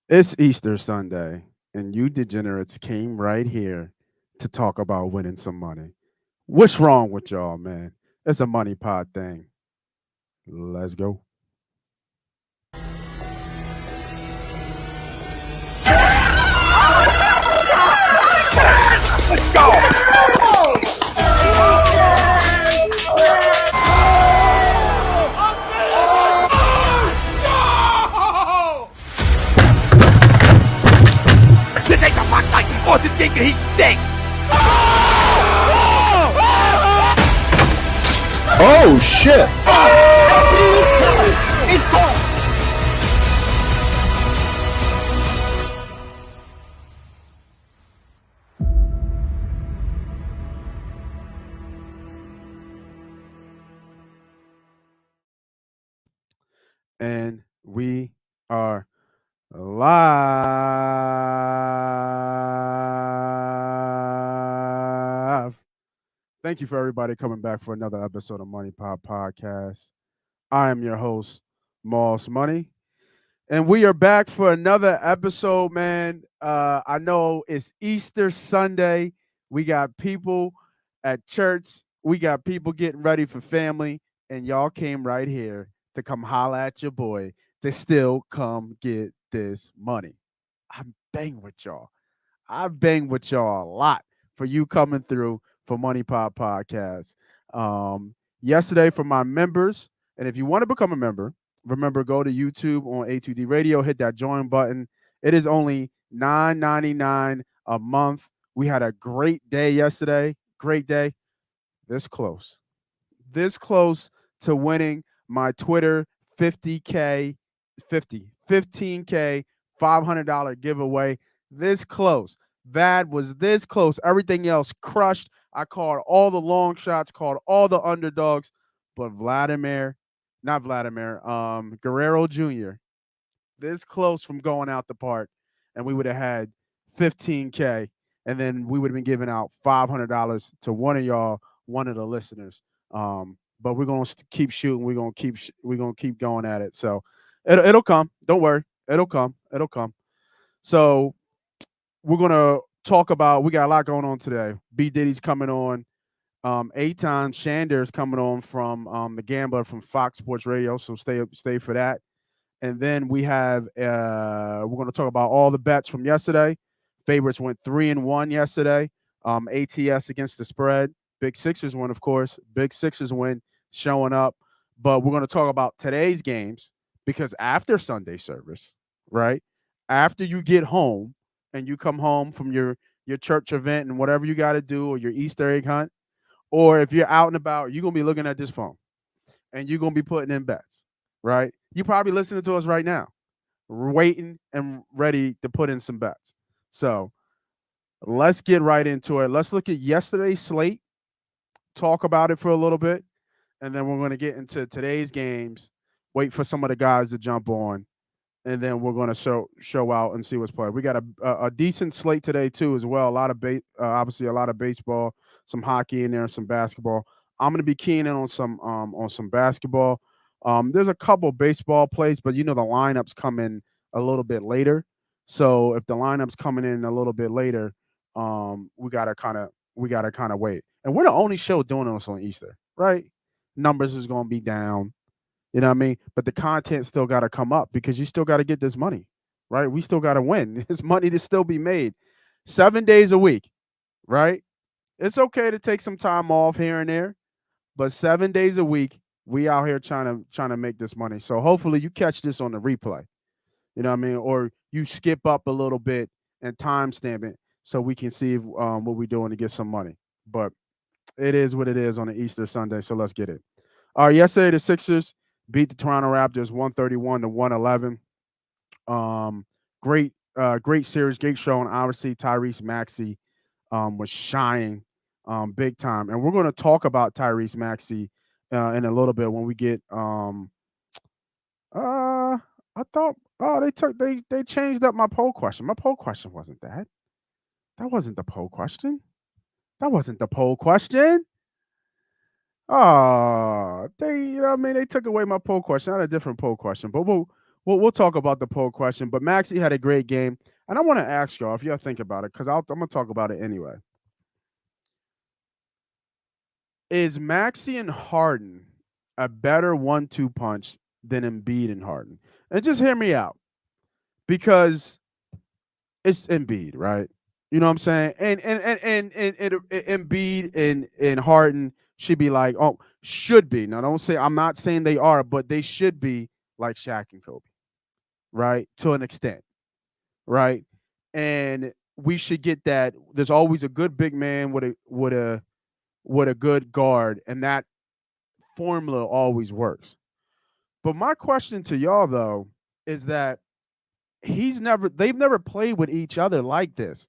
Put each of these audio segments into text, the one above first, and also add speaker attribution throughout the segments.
Speaker 1: It's Easter Sunday, and you degenerates came right here to talk about winning some money. What's wrong with y'all, man? It's a money pot thing. Let's go.
Speaker 2: Let's go! This ain't the fuck like oh, this game he stink!
Speaker 3: Oh shit!
Speaker 2: It's gone!
Speaker 1: And we are live. Thank you for everybody coming back for another episode of Money Pop Podcast. I am your host, Moss Money. And we are back for another episode, man. I know it's Easter Sunday. We got people at church. We got people getting ready for family. And y'all came right here to come holla at your boy to still come get this money. I bang with y'all. I bang with y'all a lot for you coming through for Money Pop Podcast. Yesterday for my members, and if you want to become a member, remember go to YouTube on A2D Radio, hit that join button. It is only $9.99 a month. We had a great day yesterday. Great day. This close. This close to winning my Twitter 50K, 15K, $500 giveaway. This close. Vad was this close. Everything else crushed. I called all the long shots, called all the underdogs, but Guerrero Jr., this close from going out the park, and we would have had 15K, and then we would have been giving out $500 to one of y'all, one of the listeners. But we're gonna keep shooting. We're gonna keep going at it. So it'll come. Don't worry. It'll come. It'll come. So we're gonna talk about. We got a lot going on today. B Diddy's coming on. Eytan Shander is coming on from the Gambler from Fox Sports Radio. So stay for that. And then we have we're going to talk about all the bets from yesterday. Favorites went 3-1 yesterday. ATS against the spread. Big Sixers win, of course. Big Sixers win, showing up. But we're going to talk about today's games because after Sunday service, right? After you get home and you come home from your church event and whatever you got to do, or your Easter egg hunt, or if you're out and about, you're going to be looking at this phone and you're going to be putting in bets, right? You probably listening to us right now, waiting and ready to put in some bets. So let's get right into it. Let's look at yesterday's slate, talk about it for a little bit, and then we're going to get into today's games, wait for some of the guys to jump on, and then we're going to show out and see what's played. We got a decent slate today too, as well. A lot of obviously a lot of baseball, some hockey in there, some basketball. I'm going to be keying in on some basketball. There's a couple baseball plays, but you know the lineups come in a little bit later. So if the lineups coming in a little bit later, we gotta kind of wait. And we're the only show doing this on Easter, right? Numbers is gonna be down. You know what I mean? But the content still got to come up because you still got to get this money, right? We still got to win. This money to still be made 7 days a week, right? It's okay to take some time off here and there, but 7 days a week, we out here trying to make this money. So hopefully you catch this on the replay. You know what I mean? Or you skip up a little bit and timestamp it so we can see what we're doing to get some money. But it is what it is on an Easter Sunday. So let's get it. All right, yesterday the Sixers beat the Toronto Raptors 131-111. Great series, great show, and obviously Tyrese Maxey was shining big time. And we're going to talk about Tyrese Maxey in a little bit when we get. I thought, they changed up my poll question. My poll question wasn't that. That wasn't the poll question. That wasn't the poll question. Oh, they, you know what I mean? They took away my poll question. I had a different poll question, but we'll talk about the poll question, but Maxey had a great game. And I want to ask y'all if y'all think about it, because I'm going to talk about it anyway. Is Maxey and Harden a better 1-2 punch than Embiid and Harden? And just hear me out, because it's Embiid, right? You know what I'm saying? And Embiid and Harden should be like, oh, should be. Now, don't say, I'm not saying they are, but they should be like Shaq and Kobe, right? To an extent, right? And we should get that. There's always a good big man with a good guard, and that formula always works. But my question to y'all though is that they've never played with each other like this.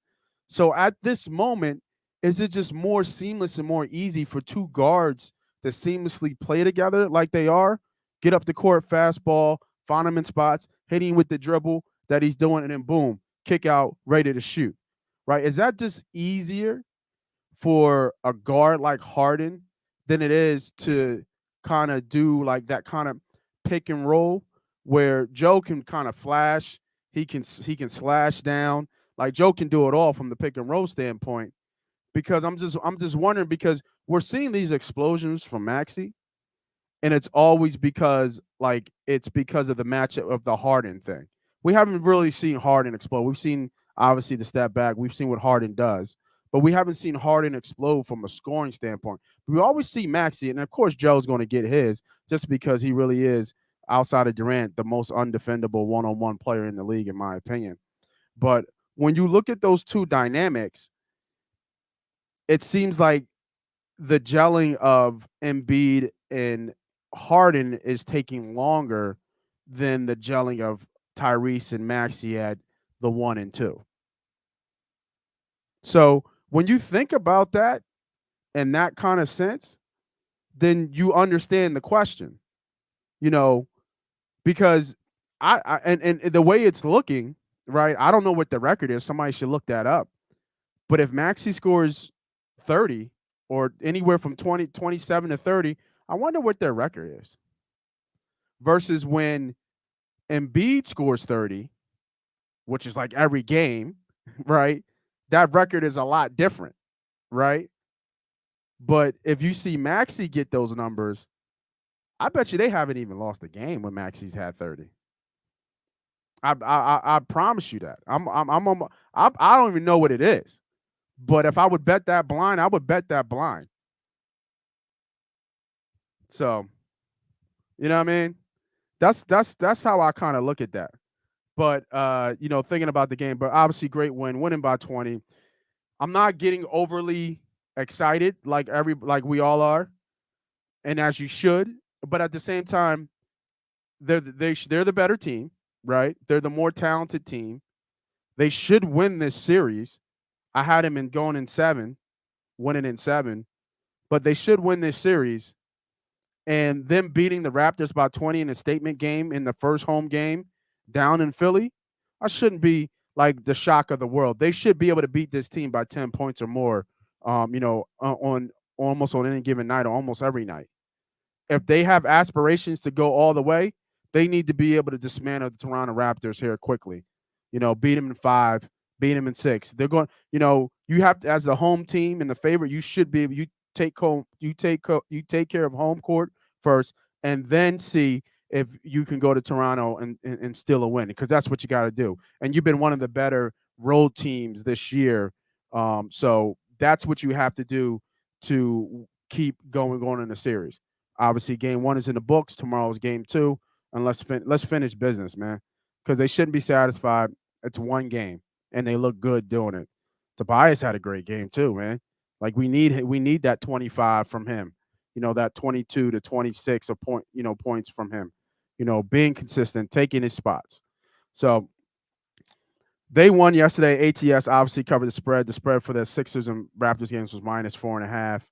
Speaker 1: So at this moment, is it just more seamless and more easy for two guards to seamlessly play together like they are? Get up the court, fastball, find him in spots, hitting with the dribble that he's doing, and then boom, kick out, ready to shoot. Right? Is that just easier for a guard like Harden than it is to kind of do like that kind of pick and roll where Joe can kind of flash, he can slash down. Like Joe can do it all from the pick and roll standpoint. Because I'm just wondering, because we're seeing these explosions from Maxey, and it's always because it's because of the matchup of the Harden thing. We haven't really seen Harden explode. We've seen obviously the step back. We've seen what Harden does, but we haven't seen Harden explode from a scoring standpoint. We always see Maxey, and of course Joe's going to get his just because he really is, outside of Durant, the most undefendable one-on-one player in the league, in my opinion. But when you look at those two dynamics, it seems like the gelling of Embiid and Harden is taking longer than the gelling of Tyrese and Maxey at the 1 and 2. So when you think about that in that kind of sense, then you understand the question, because and the way it's looking, right? I don't know what the record is. Somebody should look that up. But if Maxey scores 30 or anywhere from 27 to 30, I wonder what their record is. Versus when Embiid scores 30, which is like every game, right? That record is a lot different, right? But if you see Maxey get those numbers, I bet you they haven't even lost a game when Maxey's had 30. I promise you that. I don't even know what it is. But if I would bet that blind, I would bet that blind. So, you know what I mean? That's how I kind of look at that. But thinking about the game, but obviously great win, winning by 20. I'm not getting overly excited like we all are, and as you should. But at the same time, they're the better team, right? They're the more talented team. They should win this series. I had them in going in 7, winning in 7, but they should win this series. And them beating the Raptors by 20 in a statement game in the first home game down in Philly, I shouldn't be like the shock of the world. They should be able to beat this team by 10 points or more, on almost on any given night or almost every night. If they have aspirations to go all the way, they need to be able to dismantle the Toronto Raptors here quickly. Beat them in 5, beat them in 6. They're going, you have to, as the home team and the favorite, you should be able, you take care of home court first, and then see if you can go to Toronto and steal a win, because that's what you got to do. And you've been one of the better road teams this year. So that's what you have to do to keep going in the series. Obviously, game 1 is in the books. Tomorrow's game 2. And let's finish business, man, because they shouldn't be satisfied. It's one game, and they look good doing it. Tobias had a great game too, man. Like we need that 25 from him. That 22 to 26 points from him. Being consistent, taking his spots. So they won yesterday. ATS obviously covered the spread. The spread for the Sixers and Raptors games was -4.5.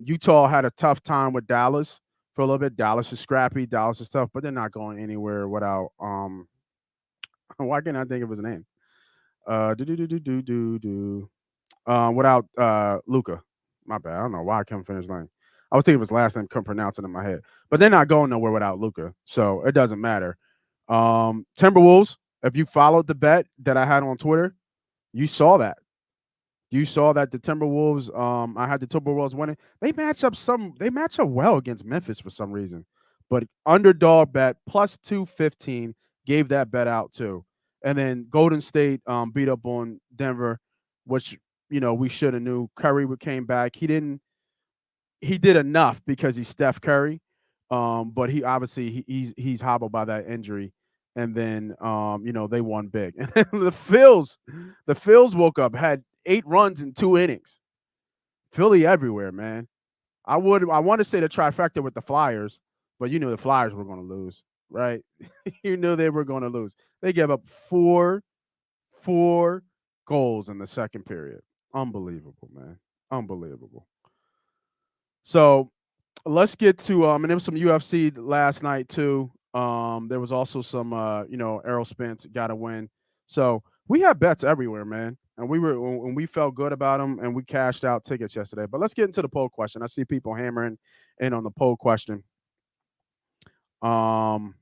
Speaker 1: Utah had a tough time with Dallas for a little bit. Dallas is scrappy. Dallas is tough, but they're not going anywhere without why can't I think of his name? Without Luca. My bad. I don't know why I couldn't finish his name. I was thinking of his last name, couldn't pronounce it in my head. But they're not going nowhere without Luca, so it doesn't matter. Timberwolves. If you followed the bet that I had on Twitter, you saw that. You saw that the Timberwolves. I had the Timberwolves winning. They match up well against Memphis for some reason. But underdog bet plus 215 gave that bet out too. And then Golden State beat up on Denver, which we should have knew. Curry came back. He did enough because he's Steph Curry. But he obviously he's hobbled by that injury. And then they won big. And then the Phils woke up, had 8 runs in 2 innings. Philly everywhere, man. I want to say the trifecta with the Flyers, but you knew the Flyers were going to lose, right? You knew they were going to lose. They gave up four goals in the second period. Unbelievable, man. Unbelievable. So let's get to and there was some UFC last night too. There was also some Errol Spence got a win. So we had bets everywhere, man. And we felt good about them and we cashed out tickets yesterday. But let's get into the poll question. I see people hammering in on the poll question. Brooklyn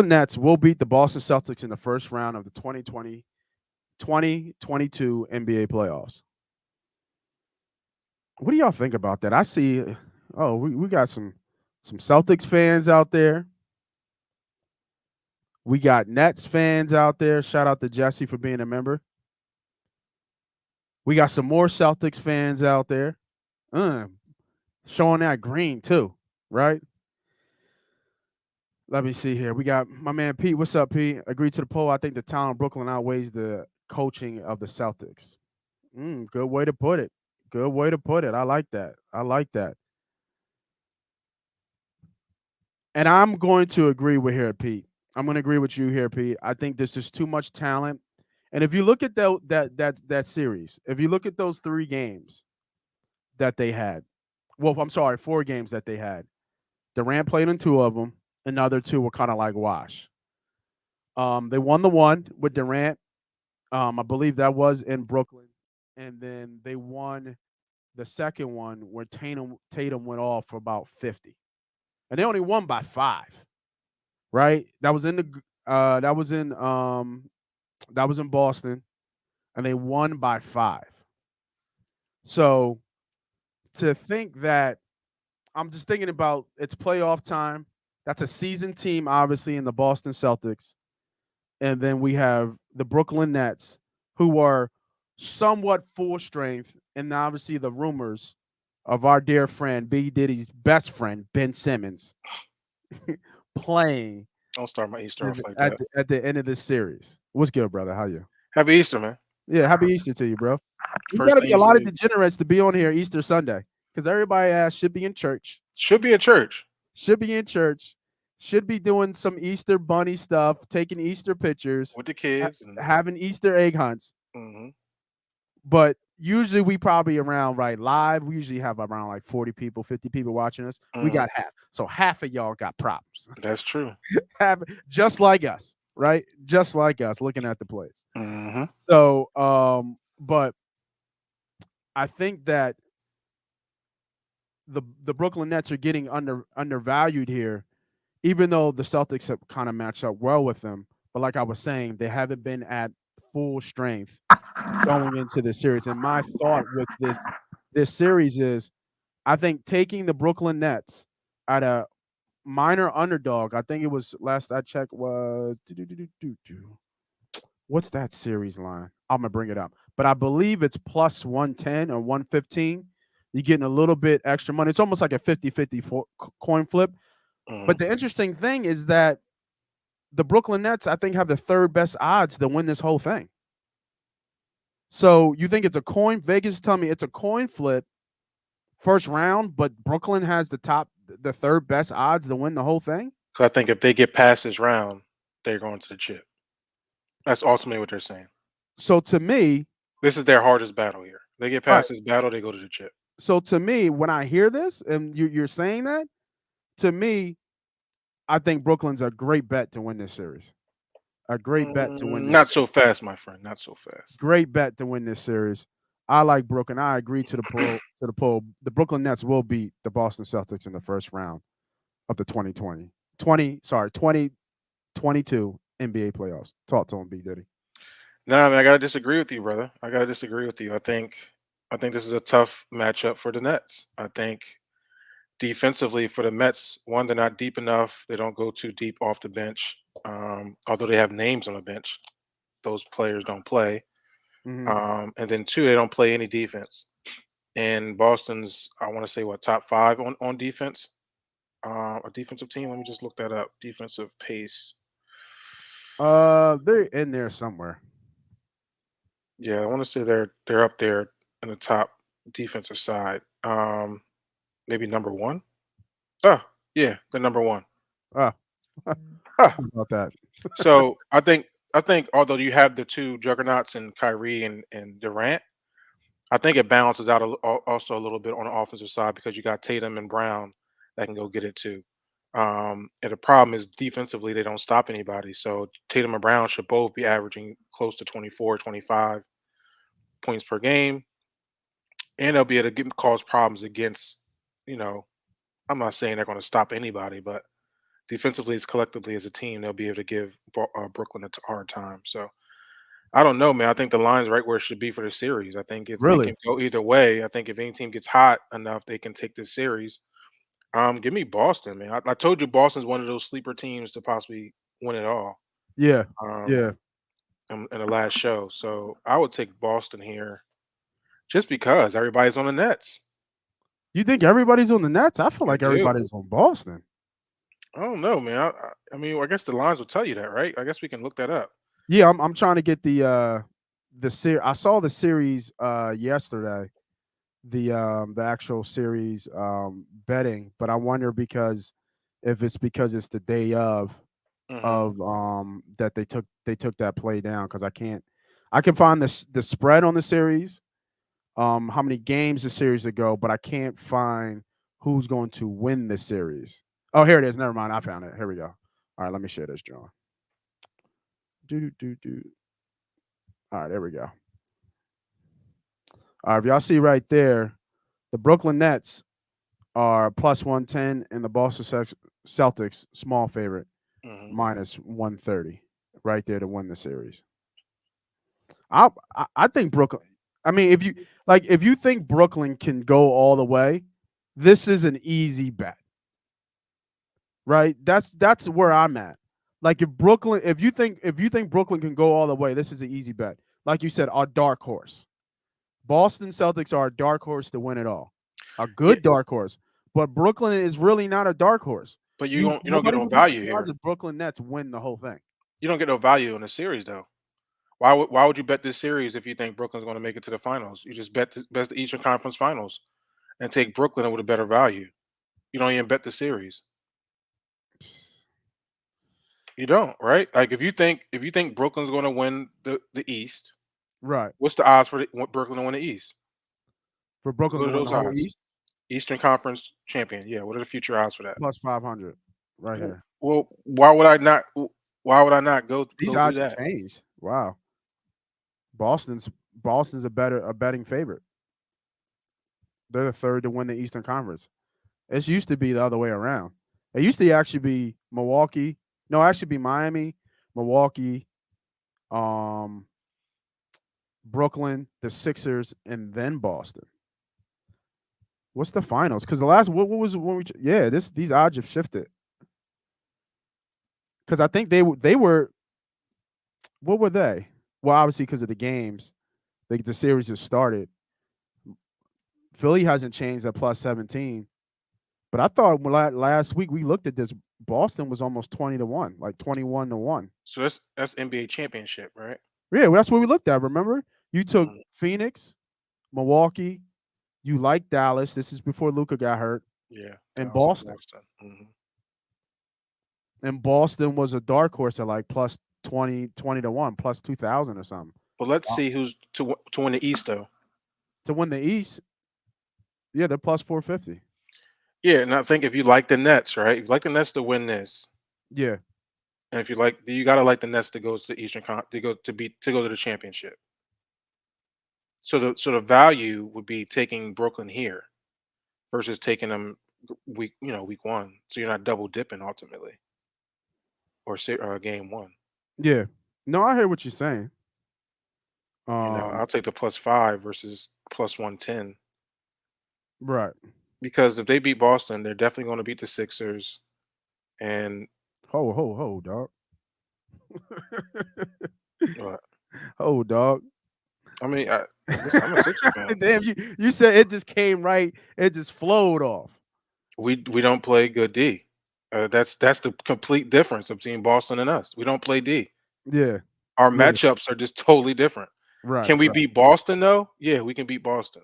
Speaker 1: Nets will beat the Boston Celtics in the first round of the 2022 NBA playoffs. What do y'all think about that? I see we got some Celtics fans out there. We got Nets fans out there. Shout out to Jesse for being a member. We got some more Celtics fans out there. Showing that green too, right? Let me see here. We got my man Pete. What's up, Pete? Agreed to the poll. I think the talent of Brooklyn outweighs the coaching of the Celtics. Good way to put it. Good way to put it. I like that. I like that. And I'm going to agree with here, Pete. I'm going to agree with you here, Pete. I think there's just too much talent. And if you look at that series, if you look at those 3 games that they had, well, I'm sorry, 4 games that they had, Durant played in 2 of them, and the other 2 were kind of like wash. They won the one with Durant. I believe that was in Brooklyn, and then they won the second one where Tatum went off for about 50, and they only won by 5. Right? That was in Boston, and they won by 5. So to think that, I'm just thinking about it's playoff time. That's a seasoned team, obviously, in the Boston Celtics. And then we have the Brooklyn Nets, who are somewhat full strength, and obviously the rumors of our dear friend, B. Diddy's best friend, Ben Simmons, playing
Speaker 4: Don't start my Easter off like that.
Speaker 1: at the end of this series. What's good, brother? How you?
Speaker 4: Happy Easter, man.
Speaker 1: Yeah, happy Easter to you, bro. You
Speaker 4: First
Speaker 1: gotta
Speaker 4: thing
Speaker 1: be a
Speaker 4: you
Speaker 1: lot of
Speaker 4: say.
Speaker 1: degenerates to be on here Easter Sunday because everybody should be in church,
Speaker 4: Should be in church.
Speaker 1: should be in church, should be doing some Easter bunny stuff, taking Easter pictures,
Speaker 4: With the kids. And,
Speaker 1: having Easter egg hunts.
Speaker 4: mhm.
Speaker 1: But usually we probably around live. We usually have around like 40 people, 50 people watching us. We got half. So half of y'all got problems.
Speaker 4: That's true.
Speaker 1: Half, just like us, right? Just like us looking at the plays.
Speaker 4: Mm-hmm.
Speaker 1: So, but I think that the Brooklyn Nets are getting undervalued here, even though the Celtics have kind of matched up well with them. But like I was saying, they haven't been at full strength going into this series. And my thought with this series is, I think taking the Brooklyn Nets at a minor underdog, I think it was last I checked was what's that series line? I'm gonna bring it up, but I believe it's plus 110 or 115. You're getting a little bit extra money. It's almost like a 50-50 coin flip.
Speaker 4: Mm-hmm.
Speaker 1: But the interesting thing is that the Brooklyn Nets, I think, have the 3rd best odds to win this whole thing. So you think it's a coin? Vegas is telling me it's a coin flip first round, but Brooklyn has the 3rd best odds to win the whole thing?
Speaker 4: So I think if they get past this round, they're going to the chip. That's ultimately what they're saying.
Speaker 1: So to me,
Speaker 4: this is their hardest battle here. They get past this battle, they go to the chip.
Speaker 1: So to me, when I hear this and you're saying that, to me, I think Brooklyn's a great bet to win this series. A great bet to win this.
Speaker 4: Not so fast, my friend. Not so fast.
Speaker 1: Great bet to win this series. I like Brooklyn. I agree to the poll. The Brooklyn Nets will beat the Boston Celtics in the first round of the 2022 22 NBA playoffs. Talk to him, B Diddy.
Speaker 4: No, I mean, I gotta disagree with you, brother. I gotta disagree with you. I think this is a tough matchup for the Nets. I think defensively for the Mets, one, they're not deep enough. They don't go too deep off the bench. Although they have names on the bench, those players don't play.
Speaker 1: Hmm.
Speaker 4: And then two, they don't play any defense. And Boston's, I want to say, what, top five on defense? A defensive team. Let me just look that up. Defensive pace.
Speaker 1: They're in there somewhere.
Speaker 4: Yeah, I want to say they're up there in the top defensive side. Maybe number one. Oh, yeah, they're number one.
Speaker 1: Oh,
Speaker 4: Huh.
Speaker 1: about that.
Speaker 4: So I think although you have the two juggernauts in Kyrie and Durant, I think it balances out also a little bit on the offensive side because you got Tatum and Brown that can go get it too. And the problem is defensively they don't stop anybody. So Tatum and Brown should both be averaging close to 24, 25 points per game, and they'll be able to cause problems against. You know, I'm not saying they're going to stop anybody, but defensively, as collectively as a team, they'll be able to give Brooklyn a hard time. So I don't know, man. I think the line's right where it should be for the series. I think it
Speaker 1: Really?
Speaker 4: can go either way. I think if any team gets hot enough, they can take this series. Give me Boston, man. I told you Boston's one of those sleeper teams to possibly win it all.
Speaker 1: Yeah.
Speaker 4: Um,
Speaker 1: Yeah.
Speaker 4: in the last show, so I would take Boston here, just because everybody's on the Nets.
Speaker 1: You think everybody's on the Nets? I feel
Speaker 4: I
Speaker 1: like
Speaker 4: do.
Speaker 1: everybody's on Boston.
Speaker 4: I don't know, man. I mean, I guess the lines will tell you that, right? I guess we can look that up.
Speaker 1: Yeah, I'm trying to get the series. I saw the series yesterday, the actual series betting, but I wonder because if it's because it's the day
Speaker 4: Hmm.
Speaker 1: of that they took that play down because I can find the spread on the series, how many games the series ago, but I can't find who's going to win the series. Oh, here it is. Never mind. I found it. Here we go. All right, let me share this, John. Do. All right, there we go. All right, if y'all see right there, the Brooklyn Nets are plus 110 and the Celtics, small favorite,
Speaker 4: Hmm.
Speaker 1: minus 130 right there to win the series. I think Brooklyn. I mean, if you think Brooklyn can go all the way, this is an easy bet, right? That's where I'm at. Like if you think Brooklyn can go all the way, this is an easy bet. Like you said, our dark horse. Boston Celtics are a dark horse to win it all, a
Speaker 4: Yeah,
Speaker 1: good dark horse. But Brooklyn is really not a dark horse.
Speaker 4: but you don't get
Speaker 1: Nobody
Speaker 4: no
Speaker 1: would be
Speaker 4: value
Speaker 1: surprised
Speaker 4: here.
Speaker 1: if Brooklyn Nets win the whole thing.
Speaker 4: You don't get no value in the series though. Why would you bet this series if you think Brooklyn's going to make it to the finals? You just bet the Eastern Conference Finals and take Brooklyn with a better value. You don't even bet the series. You don't, right? Like if you think Brooklyn's going to win the East,
Speaker 1: Right.
Speaker 4: what's the odds for Brooklyn to win the East?
Speaker 1: For Brooklyn
Speaker 4: What
Speaker 1: to
Speaker 4: are
Speaker 1: win the
Speaker 4: those
Speaker 1: whole
Speaker 4: odds?
Speaker 1: East,
Speaker 4: Eastern Conference champion. Yeah. What are the future odds for that?
Speaker 1: plus 500 right here.
Speaker 4: Well, why would I not? Why would I not
Speaker 1: These
Speaker 4: go do
Speaker 1: odds have
Speaker 4: that?
Speaker 1: changed. Wow. Boston's a betting favorite. They're the third to win the Eastern Conference. It used to be the other way around. It used to actually be Milwaukee. No, actually be Miami, Milwaukee, um, Brooklyn, the Sixers, and then Boston. What's the finals? Because the last what was when we yeah these odds have shifted. Because I think they were what were they? Well, obviously because of the games, the series has started. Philly hasn't changed at plus 17. But I thought last week we looked at this. Boston was almost 20-1, like 21-1.
Speaker 4: So that's NBA championship, right?
Speaker 1: Yeah, well, that's what we looked at. Remember, you took
Speaker 4: Mm,
Speaker 1: Phoenix, Milwaukee. You like Dallas. This is before Luca got hurt,
Speaker 4: yeah,
Speaker 1: and
Speaker 4: Dallas and
Speaker 1: Boston.
Speaker 4: Boston. Hmm.
Speaker 1: And Boston was a dark horse at like plus 20-1, plus 2,000 or something.
Speaker 4: But let's
Speaker 1: Wow.
Speaker 4: see who's to win the East though.
Speaker 1: To win the East, yeah, they're plus 450.
Speaker 4: Yeah, and I think if you like the Nets, right? If you like the Nets to win this,
Speaker 1: Yeah,
Speaker 4: and if you gotta like the Nets to go to the to go to the championship. So the value would be taking Brooklyn here versus taking them week one. So you're not double dipping ultimately. game one.
Speaker 1: Yeah. No, I hear what you're saying.
Speaker 4: I'll take the +5 versus +110
Speaker 1: Right.
Speaker 4: because if they beat Boston, they're definitely going to beat the Sixers. And
Speaker 1: Ho, dog.
Speaker 4: uh,
Speaker 1: Ho, dog.
Speaker 4: I mean, listen, I'm a Sixers fan.
Speaker 1: Damn, you said it just came right. It just flowed off.
Speaker 4: We don't play good D. That's the complete difference between Boston and us. We don't play D.
Speaker 1: Yeah.
Speaker 4: Our
Speaker 1: Yeah.
Speaker 4: matchups are just totally different.
Speaker 1: Right.
Speaker 4: Can we
Speaker 1: right.
Speaker 4: beat Boston though? Yeah, we can beat Boston.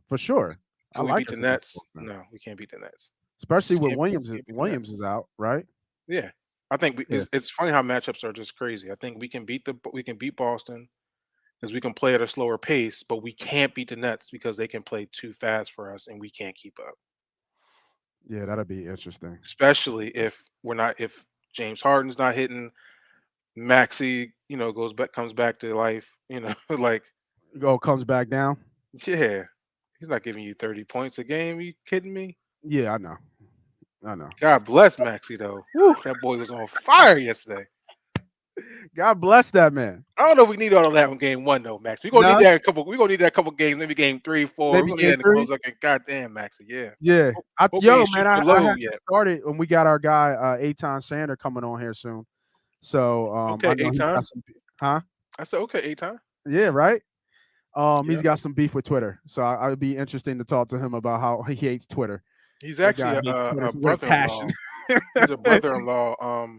Speaker 1: For sure?
Speaker 4: Can
Speaker 1: I
Speaker 4: we
Speaker 1: like
Speaker 4: beat the
Speaker 1: us against
Speaker 4: Nets?
Speaker 1: Boston.
Speaker 4: No, we can't beat the Nets.
Speaker 1: Especially
Speaker 4: Just
Speaker 1: with
Speaker 4: can't
Speaker 1: Williams.
Speaker 4: beat the
Speaker 1: Williams
Speaker 4: Nets.
Speaker 1: is out, right?
Speaker 4: Yeah, I think
Speaker 1: Yeah.
Speaker 4: it's funny how matchups are just crazy. I think we can beat Boston because we can play at a slower pace, but we can't beat the Nets because they can play too fast for us and we can't keep up.
Speaker 1: Yeah, that'd be interesting.
Speaker 4: Especially if James Harden's not hitting, Maxey, comes back to life. Like
Speaker 1: Comes back down.
Speaker 4: yeah, he's not giving you 30 points a game. Are you kidding me?
Speaker 1: Yeah, I know.
Speaker 4: God bless Maxey though. Woo, that boy was on fire yesterday.
Speaker 1: God bless that man.
Speaker 4: I don't know if we need all of that in game one though, Max. We're gonna need that a couple games, maybe game 3, 4.
Speaker 1: Maybe
Speaker 4: We're gonna
Speaker 1: game
Speaker 4: need that to close
Speaker 1: threes?
Speaker 4: up. And goddamn, Maxey, yeah.
Speaker 1: Yeah.
Speaker 4: Hope we ain't
Speaker 1: Man,
Speaker 4: shoot
Speaker 1: I
Speaker 4: below
Speaker 1: had
Speaker 4: yet.
Speaker 1: started when we got our guy Eytan Shander coming on here soon. So
Speaker 4: Okay,
Speaker 1: I know he's
Speaker 4: Eytan?
Speaker 1: got some I
Speaker 4: said okay, Eytan.
Speaker 1: Yeah, right. He's
Speaker 4: Yeah.
Speaker 1: got some beef with Twitter, so I would be interesting to talk to him about how he hates Twitter.
Speaker 4: He's
Speaker 1: That guy
Speaker 4: actually
Speaker 1: hates Twitter
Speaker 4: a
Speaker 1: with
Speaker 4: brother-in-law.
Speaker 1: passion.
Speaker 4: He's a brother-in-law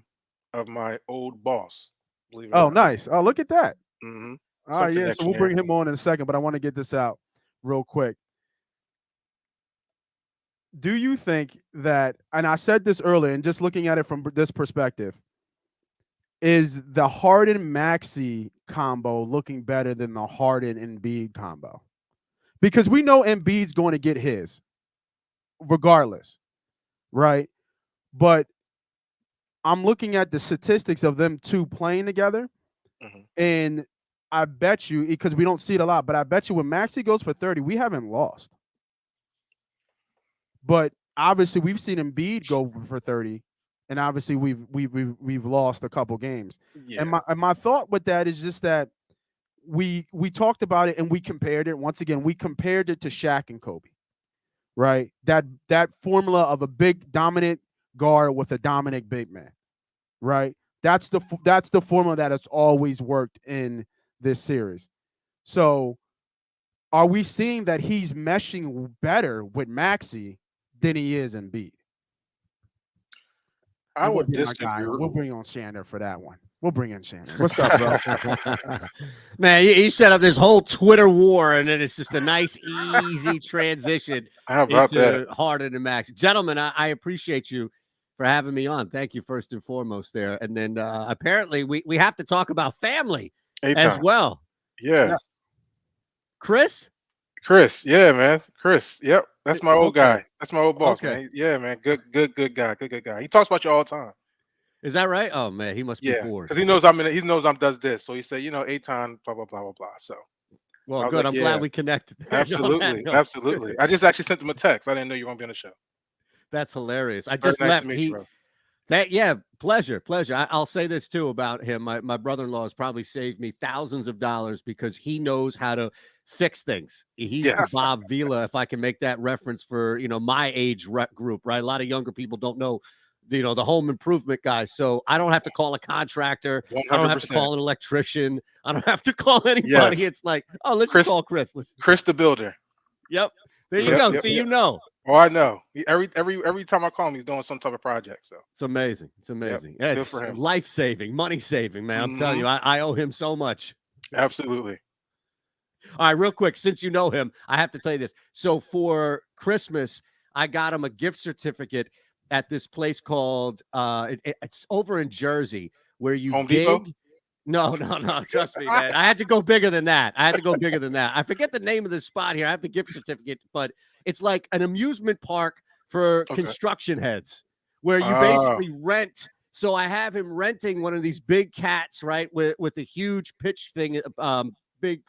Speaker 4: of my old boss. Believe it or
Speaker 1: Oh,
Speaker 4: not.
Speaker 1: nice. Oh, look at that.
Speaker 4: Mm-hmm.
Speaker 1: All right, yeah. So we'll bring him on in a second, but I want to get this out real quick. Do you think that, and I said this earlier, and just looking at it from this perspective, is the Harden Maxey combo looking better than the Harden Embiid combo? Because we know Embiid's going to get his, regardless, right? But I'm looking at the statistics of them two playing together, and I bet you, because we don't see it a lot, but I bet you when Maxey goes for 30, we haven't lost. But obviously, we've seen Embiid go for 30, and obviously we've lost a couple games.
Speaker 4: Yeah.
Speaker 1: And my thought with that is just that we talked about it and we compared it. Once again, we compared it to Shaq and Kobe, right? That formula of a big dominant guard with a dominant big man, right? That's the formula that has always worked in this series. So are we seeing that he's meshing better with Maxey than he is Embiid?
Speaker 4: I would disagree.
Speaker 1: We'll bring on Shander for that one. We'll bring in Shander. What's up, bro?
Speaker 5: Man, he set up this whole Twitter war, and then it's just a nice, easy transition
Speaker 4: How about
Speaker 5: into
Speaker 4: that?
Speaker 5: Harden and Max. Gentlemen, I appreciate you for having me on. Thank you first and foremost there. And then apparently we have to talk about family as well.
Speaker 4: Yeah.
Speaker 5: Chris,
Speaker 4: yeah, man. Chris, yep. That's my old guy. That's my old boss,
Speaker 5: Okay.
Speaker 4: man. Yeah, man. Good guy. Good guy. He talks about you all the time.
Speaker 5: is that right? Oh man, he must be bored.
Speaker 4: Because he knows I'm does this. So he said, Eytan, blah, blah, blah, blah, blah. So
Speaker 5: Well, good.
Speaker 4: like,
Speaker 5: I'm glad we connected. there.
Speaker 4: absolutely. Absolutely. I just actually sent him a text. I didn't know you were gonna be on the show.
Speaker 5: That's hilarious. I
Speaker 4: Very
Speaker 5: just
Speaker 4: nice
Speaker 5: left.
Speaker 4: to meet you, bro.
Speaker 5: Pleasure. I'll say this too about him. My brother-in-law has probably saved me thousands of dollars because he knows how to fix things. He's the Bob Vila, if I can make that reference for my age group, right? A lot of younger people don't know, the home improvement guys. So I don't have to call a contractor.
Speaker 4: 100%.
Speaker 5: I don't have to call an electrician. I don't have to call anybody.
Speaker 4: Yes.
Speaker 5: It's like, oh, let's just call Chris.
Speaker 4: Chris the builder.
Speaker 5: Yep. There you go. See, you know.
Speaker 4: Oh, I know. Every time I call him, he's doing some type of project. So
Speaker 5: it's amazing. It's amazing.
Speaker 4: Yep.
Speaker 5: It's
Speaker 4: good for him.
Speaker 5: Life saving, money saving, man. I'm telling you, I owe him so much.
Speaker 4: Absolutely.
Speaker 5: All right, real quick, since you know him, I have to tell you this. So for Christmas, I got him a gift certificate at this place called it's over in Jersey where you
Speaker 4: Home
Speaker 5: dig.
Speaker 4: Depot?
Speaker 5: No. Trust me, man. I had to go bigger than that. I forget the name of the spot here. I have the gift certificate, but it's like an amusement park for construction heads where you basically rent. So I have him renting one of these big cats, right, with a huge pitch thing, big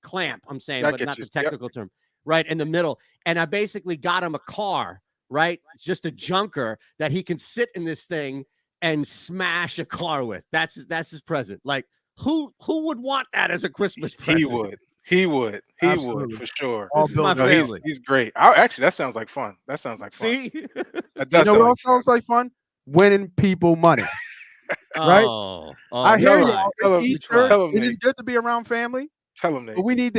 Speaker 5: clamp, I'm saying, but not the technical term, right in the middle. And I basically got him a car, right? It's just a junker that he can sit in this thing and smash a car with. That's his present. Like who would want that as a Christmas present?
Speaker 4: He would
Speaker 1: Absolutely.
Speaker 4: for sure.
Speaker 1: All
Speaker 5: This is my
Speaker 1: built
Speaker 4: No,
Speaker 5: family.
Speaker 4: he's great. Actually, that sounds like fun. That sounds like fun.
Speaker 5: See?
Speaker 4: That
Speaker 1: You
Speaker 4: does
Speaker 1: know
Speaker 4: sound
Speaker 1: what
Speaker 4: like
Speaker 1: else sounds like fun? Winning people money. Right?
Speaker 5: Oh,
Speaker 1: I
Speaker 5: we
Speaker 1: hear you.
Speaker 5: tried.
Speaker 4: Tell
Speaker 1: It's
Speaker 4: him-
Speaker 1: Easter.
Speaker 4: tell him,
Speaker 1: It is
Speaker 4: Nate.
Speaker 1: good to be around family.
Speaker 4: Tell him, Nate.
Speaker 1: But we need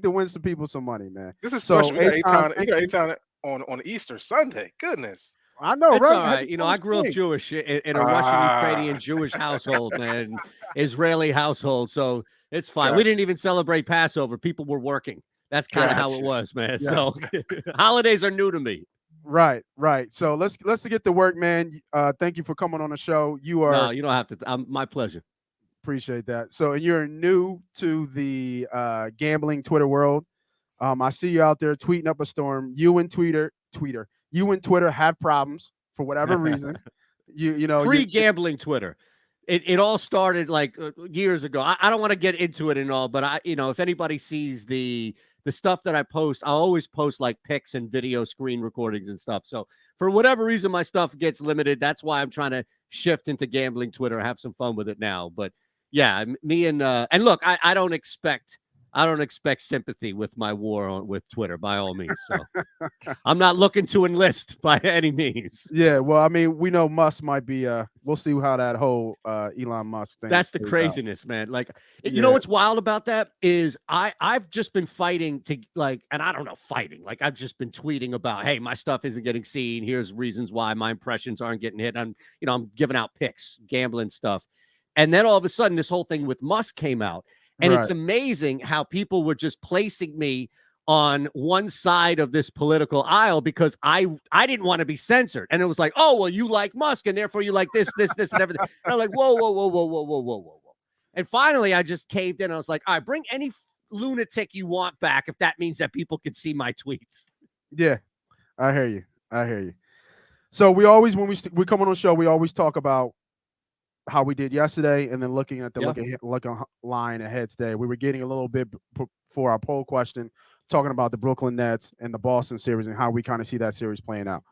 Speaker 1: to win some people some money, man.
Speaker 4: This is
Speaker 1: So,
Speaker 4: special. We got
Speaker 1: Eytan,
Speaker 4: Eytan. We got Eytan on Easter Sunday. Goodness.
Speaker 1: I know,
Speaker 5: It's
Speaker 1: right?
Speaker 5: all right. You know, I grew up
Speaker 1: Thanks.
Speaker 5: Jewish in a Russian, Ukrainian Jewish household, man, Israeli household. So it's fine. We
Speaker 4: Gotcha.
Speaker 5: didn't even celebrate Passover. People were working. That's kind of how it
Speaker 4: Gotcha.
Speaker 5: was, man.
Speaker 1: Yeah.
Speaker 5: So holidays are new to me.
Speaker 1: Right. So let's get to work, man. Thank you for coming on the show. You are
Speaker 5: No, you don't have to. My pleasure.
Speaker 1: appreciate that. So, and you're new to the gambling Twitter world. I see you out there tweeting up a storm. You and Twitter have problems for whatever reason. You know,
Speaker 5: Pre-gambling Twitter. It all started like years ago. I don't want to get into it and all, but if anybody sees the stuff that I post, I always post like pics and video screen recordings and stuff. So for whatever reason, my stuff gets limited. That's why I'm trying to shift into gambling Twitter, have some fun with it now. But yeah, me and look, I don't expect sympathy with my war with Twitter by all means. So I'm not looking to enlist by any means.
Speaker 1: Yeah, well, I mean, we know Musk might be. We'll see how that whole Elon Musk thing.
Speaker 5: That's the
Speaker 1: plays out.
Speaker 5: craziness, man. Like, you know
Speaker 1: Yeah.
Speaker 5: what's wild about that is I've just been fighting to like, and I don't know, fighting. Like, I've just been tweeting about, hey, my stuff isn't getting seen. Here's reasons why my impressions aren't getting hit. I'm giving out picks, gambling stuff, and then all of a sudden, this whole thing with Musk came out. And it's amazing how people were just placing me on one side of this political aisle because I didn't want to be censored. And it was like, oh, well, you like Musk and therefore you like this, and everything. And I'm like, whoa. And finally, I just caved in. I was like, all right, bring any lunatic you want back if that means that people can see my tweets.
Speaker 1: Yeah, I hear you. So we always, when we come on the show, we always talk about how we did yesterday, and then looking at the looking line ahead today. We were getting a little bit for our poll question, talking about the Brooklyn Nets and the Boston series and how we kind of see that series playing out.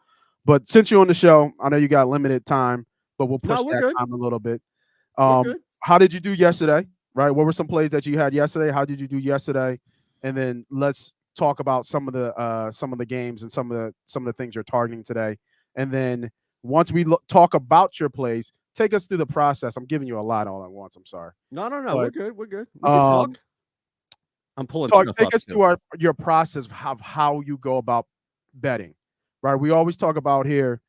Speaker 1: But since you're on the show, I know you got limited time, but we'll push that time a little bit. How did you do yesterday? Right? What were some plays that you had yesterday? How did you do yesterday? And then let's talk about some of the games and some of the things you're targeting today. And then once we talk about your plays, take us through the process. I'm giving you a lot all at once. I'm sorry.
Speaker 5: No. We're good. We can talk. I'm pulling stuff
Speaker 1: take
Speaker 5: up
Speaker 1: us through your process of how you go about betting, right? We always talk about here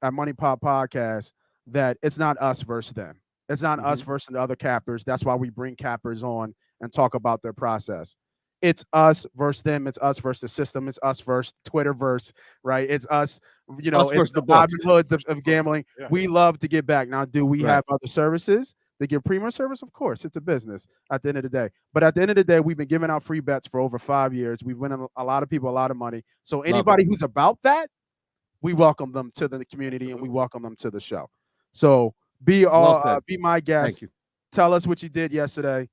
Speaker 1: at Money Pop Podcast that it's not us versus them. It's not us versus the other cappers. That's why we bring cappers on and talk about their process. It's us versus them. It's us versus the system. It's us versus Twitterverse, right? It's us,
Speaker 5: Us versus the books.
Speaker 1: Robin Hoods of gambling.
Speaker 4: Yeah.
Speaker 1: We love to get back. Now, do we have other services that give premium service? Of course, it's a business at the end of the day. But at the end of the day, we've been giving out free bets for over 5 years. We've won a lot of people a lot of money. So anybody who's about that, we welcome them to the community and we welcome them to the show. So be my guest.
Speaker 5: Thank you.
Speaker 1: Tell us what you did yesterday.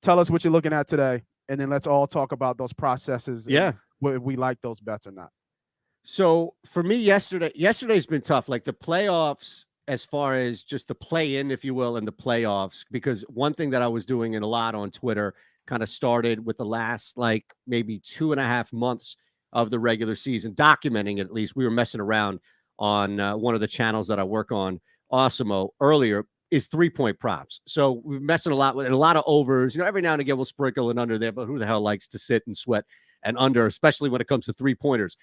Speaker 1: Tell us what you're looking at today. And then let's all talk about those processes.
Speaker 5: Yeah.
Speaker 1: Whether we like those bets or not.
Speaker 5: So for me, yesterday's been tough. Like the playoffs, as far as just the play-in, if you will, and the playoffs, because one thing that I was doing a lot on Twitter kind of started with the last like maybe 2.5 months of the regular season, documenting it at least. We were messing around on one of the channels that I work on, Awesemo, earlier, is 3-point props. So we're messing a lot with a lot of overs. Every now and again we'll sprinkle an under there, but who the hell likes to sit and sweat and under, especially when it comes to 3-pointers?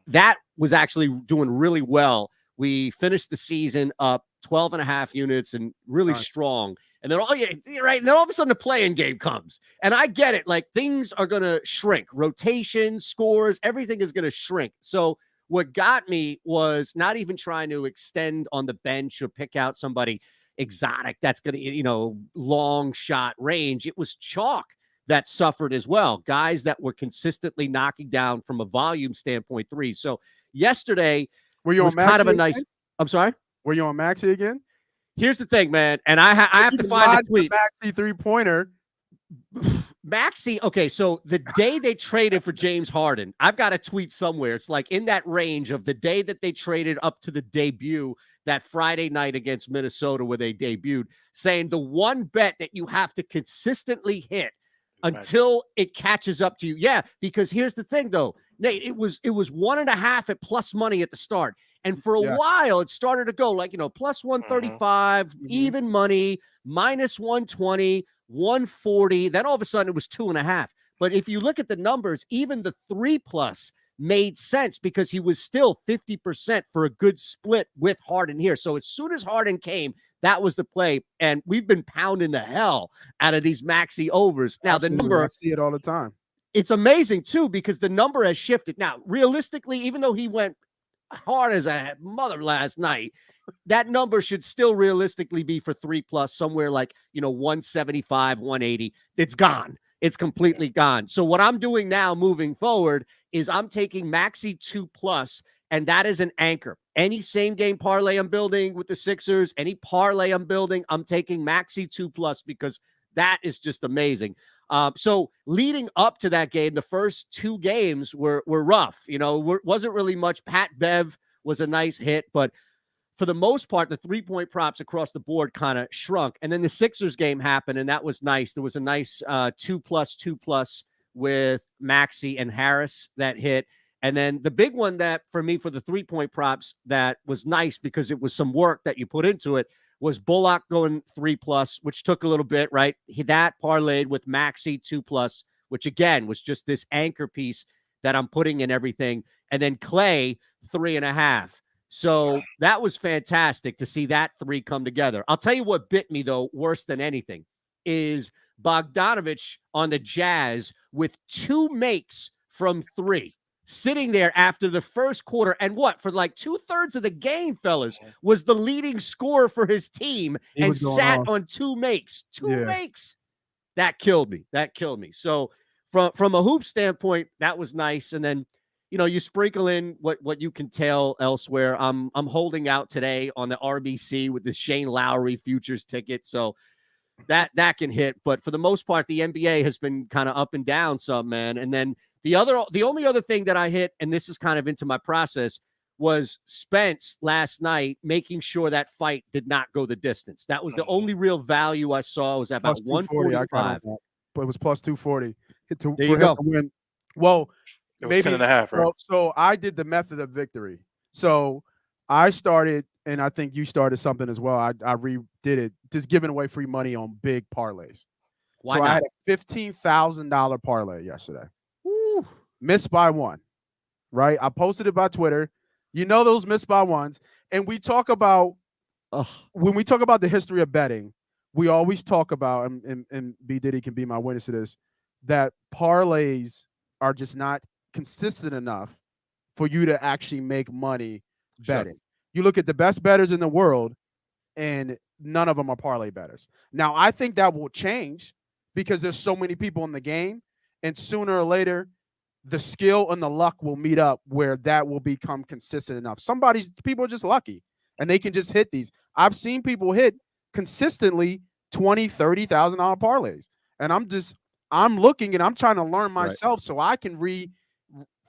Speaker 5: That was actually doing really well. We finished the season up 12.5 units and really strong. And then And then all of a sudden the play-in game comes. And I get it. Like things are going to shrink. Rotation, scores, everything is going to shrink. So what got me was not even trying to extend on the bench or pick out somebody exotic that's going to, long shot range. It was chalk that suffered as well. Guys that were consistently knocking down from a volume standpoint threes. So yesterday was kind of a nice. I'm sorry.
Speaker 1: Were you on Maxey again?
Speaker 5: Here's the thing, man, and I have to find a tweet.
Speaker 1: Maxey 3-pointer.
Speaker 5: Maxey, okay, so the day they traded for James Harden, I've got a tweet somewhere. It's like in that range of the day that they traded up to the debut, that Friday night against Minnesota where they debuted, saying the one bet that you have to consistently hit until it catches up to you. Yeah, because here's the thing, though, Nate, it was 1.5 at plus money at the start. And for a while, it started to go like, plus 135, even money, minus 120, 140. Then all of a sudden it was 2.5. But if you look at the numbers, even the 3+ made sense because he was still 50% for a good split with Harden here. So as soon as Harden came, that was the play. And we've been pounding the hell out of these Maxey overs. Now, the number,
Speaker 1: I see it all the time.
Speaker 5: It's amazing, too, because the number has shifted. Now, realistically, even though he went hard as a mother last night, that number should still realistically be for 3+, somewhere like, 175, 180. It's gone. It's completely gone. So what I'm doing now moving forward is I'm taking Maxey 2+, and that is an anchor. Any same game parlay I'm building with the Sixers, any parlay I'm building, I'm taking Maxey 2+ because that is just amazing. So leading up to that game, the first 2 games were rough. Wasn't really much. Pat Bev was a nice hit, but for the most part, the 3-point props across the board kind of shrunk. And then the Sixers game happened, and that was nice. There was a nice 2+, with Maxey and Harris that hit. And then the big one that for me for the 3-point props that was nice because it was some work that you put into it was Bullock going 3+, which took a little bit, right? That parlayed with Maxey 2+, which again was just this anchor piece that I'm putting in everything. And then Clay 3.5. So that was fantastic to see that 3 come together. I'll tell you what bit me, though, worse than anything, is Bogdanovich on the Jazz with 2 makes from 3, sitting there after the first quarter. And what, for like 2/3 of the game, fellas, was the leading scorer for his team and sat on 2 makes. 2 makes. That killed me. So from a hoop standpoint, that was nice. And then, you sprinkle in what you can tell elsewhere. I'm holding out today on the RBC with the Shane Lowry futures ticket. So that can hit. But for the most part, the NBA has been kind of up and down some, man. And then the only other thing that I hit, and this is kind of into my process, was Spence last night making sure that fight did not go the distance. That was the only real value I saw. It was about 145.
Speaker 1: But it was plus 240.
Speaker 5: There you go.
Speaker 1: Win. Well,
Speaker 4: it was 10.5, right?
Speaker 1: So I did the method of victory. So I started, and I think you started something as well. I redid it, just giving away free money on big parlays.
Speaker 5: Why not?
Speaker 1: I had a $15,000 parlay yesterday.
Speaker 5: Woo.
Speaker 1: Missed by 1, right? I posted it by Twitter. Those missed by 1s. And we talk about, when we talk about the history of betting, we always talk about, and B. Diddy can be my witness to this, that parlays are just not consistent enough for you to actually make money betting. Sure. You look at the best bettors in the world, and none of them are parlay bettors. Now, I think that will change because there's so many people in the game, and sooner or later, the skill and the luck will meet up where that will become consistent enough. People are just lucky, and they can just hit these. I've seen people hit consistently $20,000, $30,000 parlays, and I'm looking and I'm trying to learn myself so I can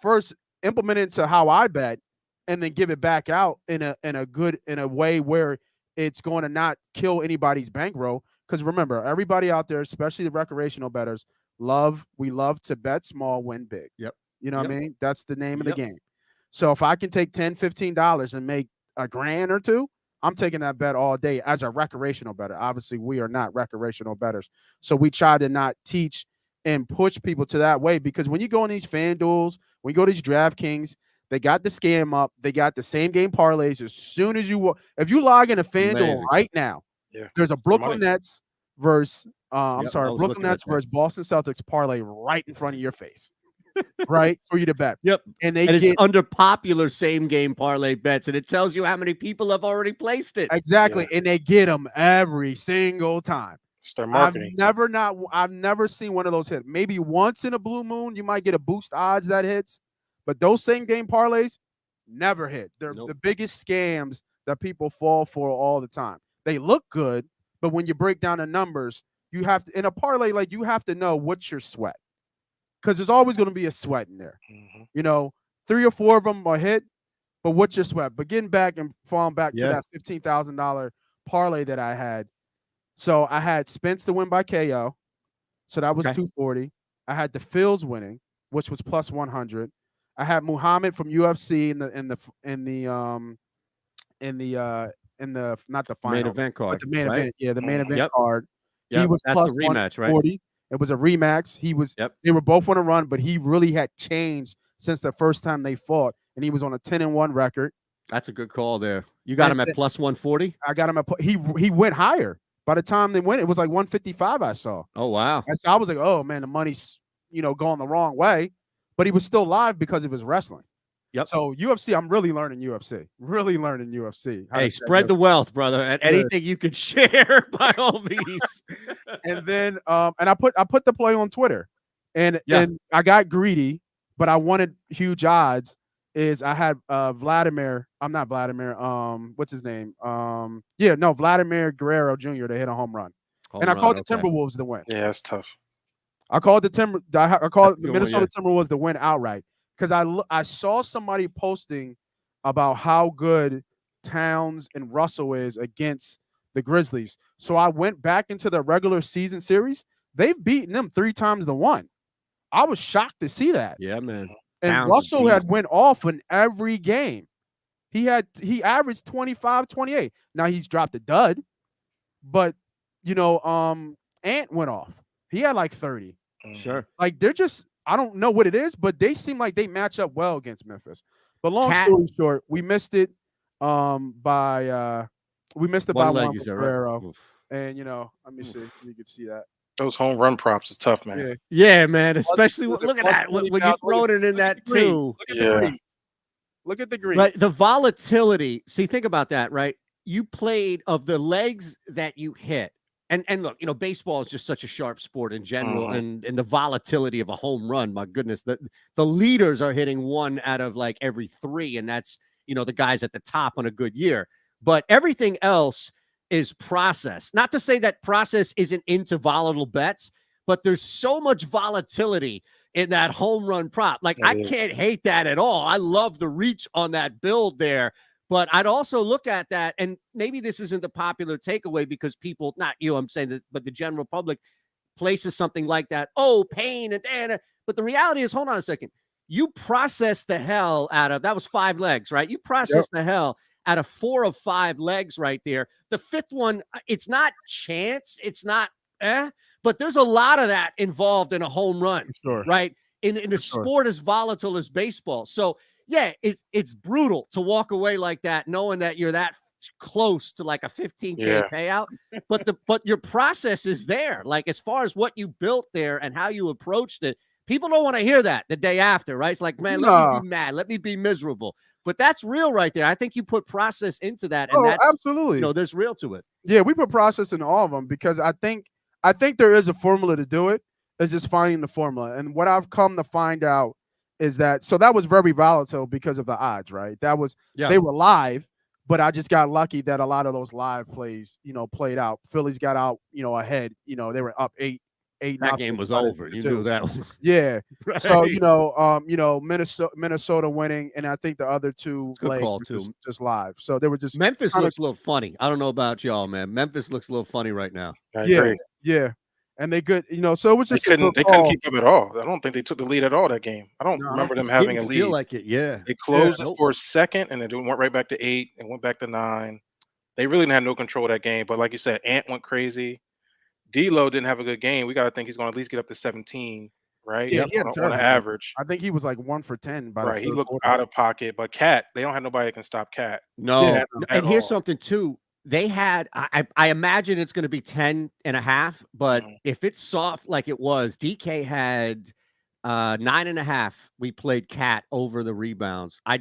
Speaker 1: first implement it into how I bet, and then give it back out in a way where it's going to not kill anybody's bankroll. Because remember, everybody out there, especially the recreational bettors, we love to bet small, win big.
Speaker 5: Yep.
Speaker 1: You know what I mean? That's the name of the game. So if I can take $10, $15 and make $1,000 or $2,000, I'm taking that bet all day as a recreational bettor. Obviously, we are not recreational bettors. So we try to not teach and push people to that way, because when you go on these FanDuels, when you go to these DraftKings, they got the scam up. They got the same game parlays as soon as if you log in a FanDuel right now, there's a Brooklyn Nets versus Brooklyn Nets versus Boston Celtics parlay right in front of your face. Right, for you to bet.
Speaker 5: Yep. And it's under popular same game parlay bets, and it tells you how many people have already placed it.
Speaker 1: Exactly. And they get them every single time.
Speaker 4: It's their marketing.
Speaker 1: I've never seen one of those hit. Maybe once in a blue moon you might get a boost odds that hits, but those same game parlays never hit. They're the biggest scams that people fall for all the time. They look good, but when you break down the numbers, you have to, in a parlay, like you have to know what's your sweat. Because there's always going to be a sweat in there. You know, 3 or 4 of them are hit, but what's your sweat? But getting back and falling back to that $15,000 parlay that I had. So I had Spence to win by KO. So that was 240. I had the Phils winning, which was plus 100. I had Muhammad from UFC in the not the final
Speaker 5: main event card,
Speaker 1: but the main
Speaker 5: right?
Speaker 1: event. Yeah, the main event card.
Speaker 5: Yep.
Speaker 1: He was
Speaker 5: That's
Speaker 1: plus
Speaker 5: the rematch, right?
Speaker 1: 140. It was a rematch. They were both on a run, but he really had changed since the first time they fought, and he was on a 10-1 record.
Speaker 5: That's a good call there. You got him at plus 140?
Speaker 1: I got him at he went higher. By the time they went, it was like 155 I saw.
Speaker 5: Oh, wow.
Speaker 1: I was like, oh, man, the money's, going the wrong way. But he was still live because of his wrestling.
Speaker 5: Yep.
Speaker 1: So UFC, I'm really learning UFC. Really learning UFC.
Speaker 5: Hey, spread the wealth, brother. And anything you can share, by all means.
Speaker 1: And then and I put the play on Twitter. And I got greedy, but I wanted huge odds. I had Vladimir. I'm not Vladimir. What's his name? Vladimir Guerrero Jr. to hit a home run. I called the Timberwolves to win.
Speaker 4: Yeah, that's tough.
Speaker 1: I called the Minnesota Timberwolves to win outright because I saw somebody posting about how good Towns and Russell is against the Grizzlies. So I went back into the regular season series. They've beaten them 3 times to 1. I was shocked to see that.
Speaker 5: Yeah, man.
Speaker 1: And
Speaker 5: Towns
Speaker 1: Russell had went off in every game. He averaged 25, 28. Now he's dropped a dud, but Ant went off. He had like 30.
Speaker 5: Sure.
Speaker 1: Like they're just, I don't know what it is, but they seem like they match up well against Memphis. But long story short, we missed it by one with Guerrero. And let me see if you can see that.
Speaker 4: Those home run props is tough, man.
Speaker 5: Yeah, man. Especially look at that when you throw it in that too.
Speaker 1: Look at the green.
Speaker 5: Like the volatility. See, think about that, right? You played of the legs that you hit. And look, baseball is just such a sharp sport in general, and the volatility of a home run. My goodness, the leaders are hitting 1 out of like every 3, and that's the guys at the top on a good year. But everything else is process. Not to say that process isn't into volatile bets, but there's so much volatility in that home run prop. Like I can't hate that at all. I love the reach on that build there. But I'd also look at that, and maybe this isn't the popular takeaway because people, not you, I'm saying that, but the general public places something like that. Oh, pain and but the reality is, hold on a second. You process the hell out of that was 5 legs, right? You process the hell out of 4 of 5 legs right there. The 5th one, it's not chance, it's not but there's a lot of that involved in a home run, right? In a sport as volatile as baseball. So yeah, it's brutal to walk away like that, knowing that you're that close to like a 15K payout. But your process is there. Like as far as what you built there and how you approached it, people don't want to hear that the day after, right? It's like, man, let me be mad, let me be miserable. But that's real right there. I think you put process into that, and that's
Speaker 1: absolutely.
Speaker 5: There's real to it.
Speaker 1: Yeah, we put process in all of them because I think there is a formula to do it. It's just finding the formula. And what I've come to find out is that that was very volatile because of the odds, right? That was they were live, but I just got lucky that a lot of those live plays, played out. Phillies got out, ahead. They were up 8.
Speaker 5: That game was over. You knew that.
Speaker 1: Yeah. Right. So Minnesota winning, and I think the other 2
Speaker 5: legs call too.
Speaker 1: Just live. So they were just
Speaker 5: Memphis looks a little funny. I don't know about y'all, man. Memphis looks a little funny right now.
Speaker 1: Yeah. And they good, so it was just
Speaker 4: they couldn't keep up at all. I don't think they took the lead at all that game. I don't remember them having a lead.
Speaker 5: Feel like it,
Speaker 4: They closed it for a second, and then they went right back to 8 and went back to 9. They really had no control of that game. But like you said, Ant went crazy. D'Lo didn't have a good game. We got to think he's going to at least get up to 17, right?
Speaker 1: Yeah,
Speaker 4: on average.
Speaker 1: I think he was like 1 for 10.
Speaker 4: Right, he looked out of pocket. But Cat, they don't have nobody that can stop Cat.
Speaker 5: No, and here's something too. They had, I imagine it's going to be 10.5, but if it's soft like it was, DK had 9.5. We played Cat over the rebounds. I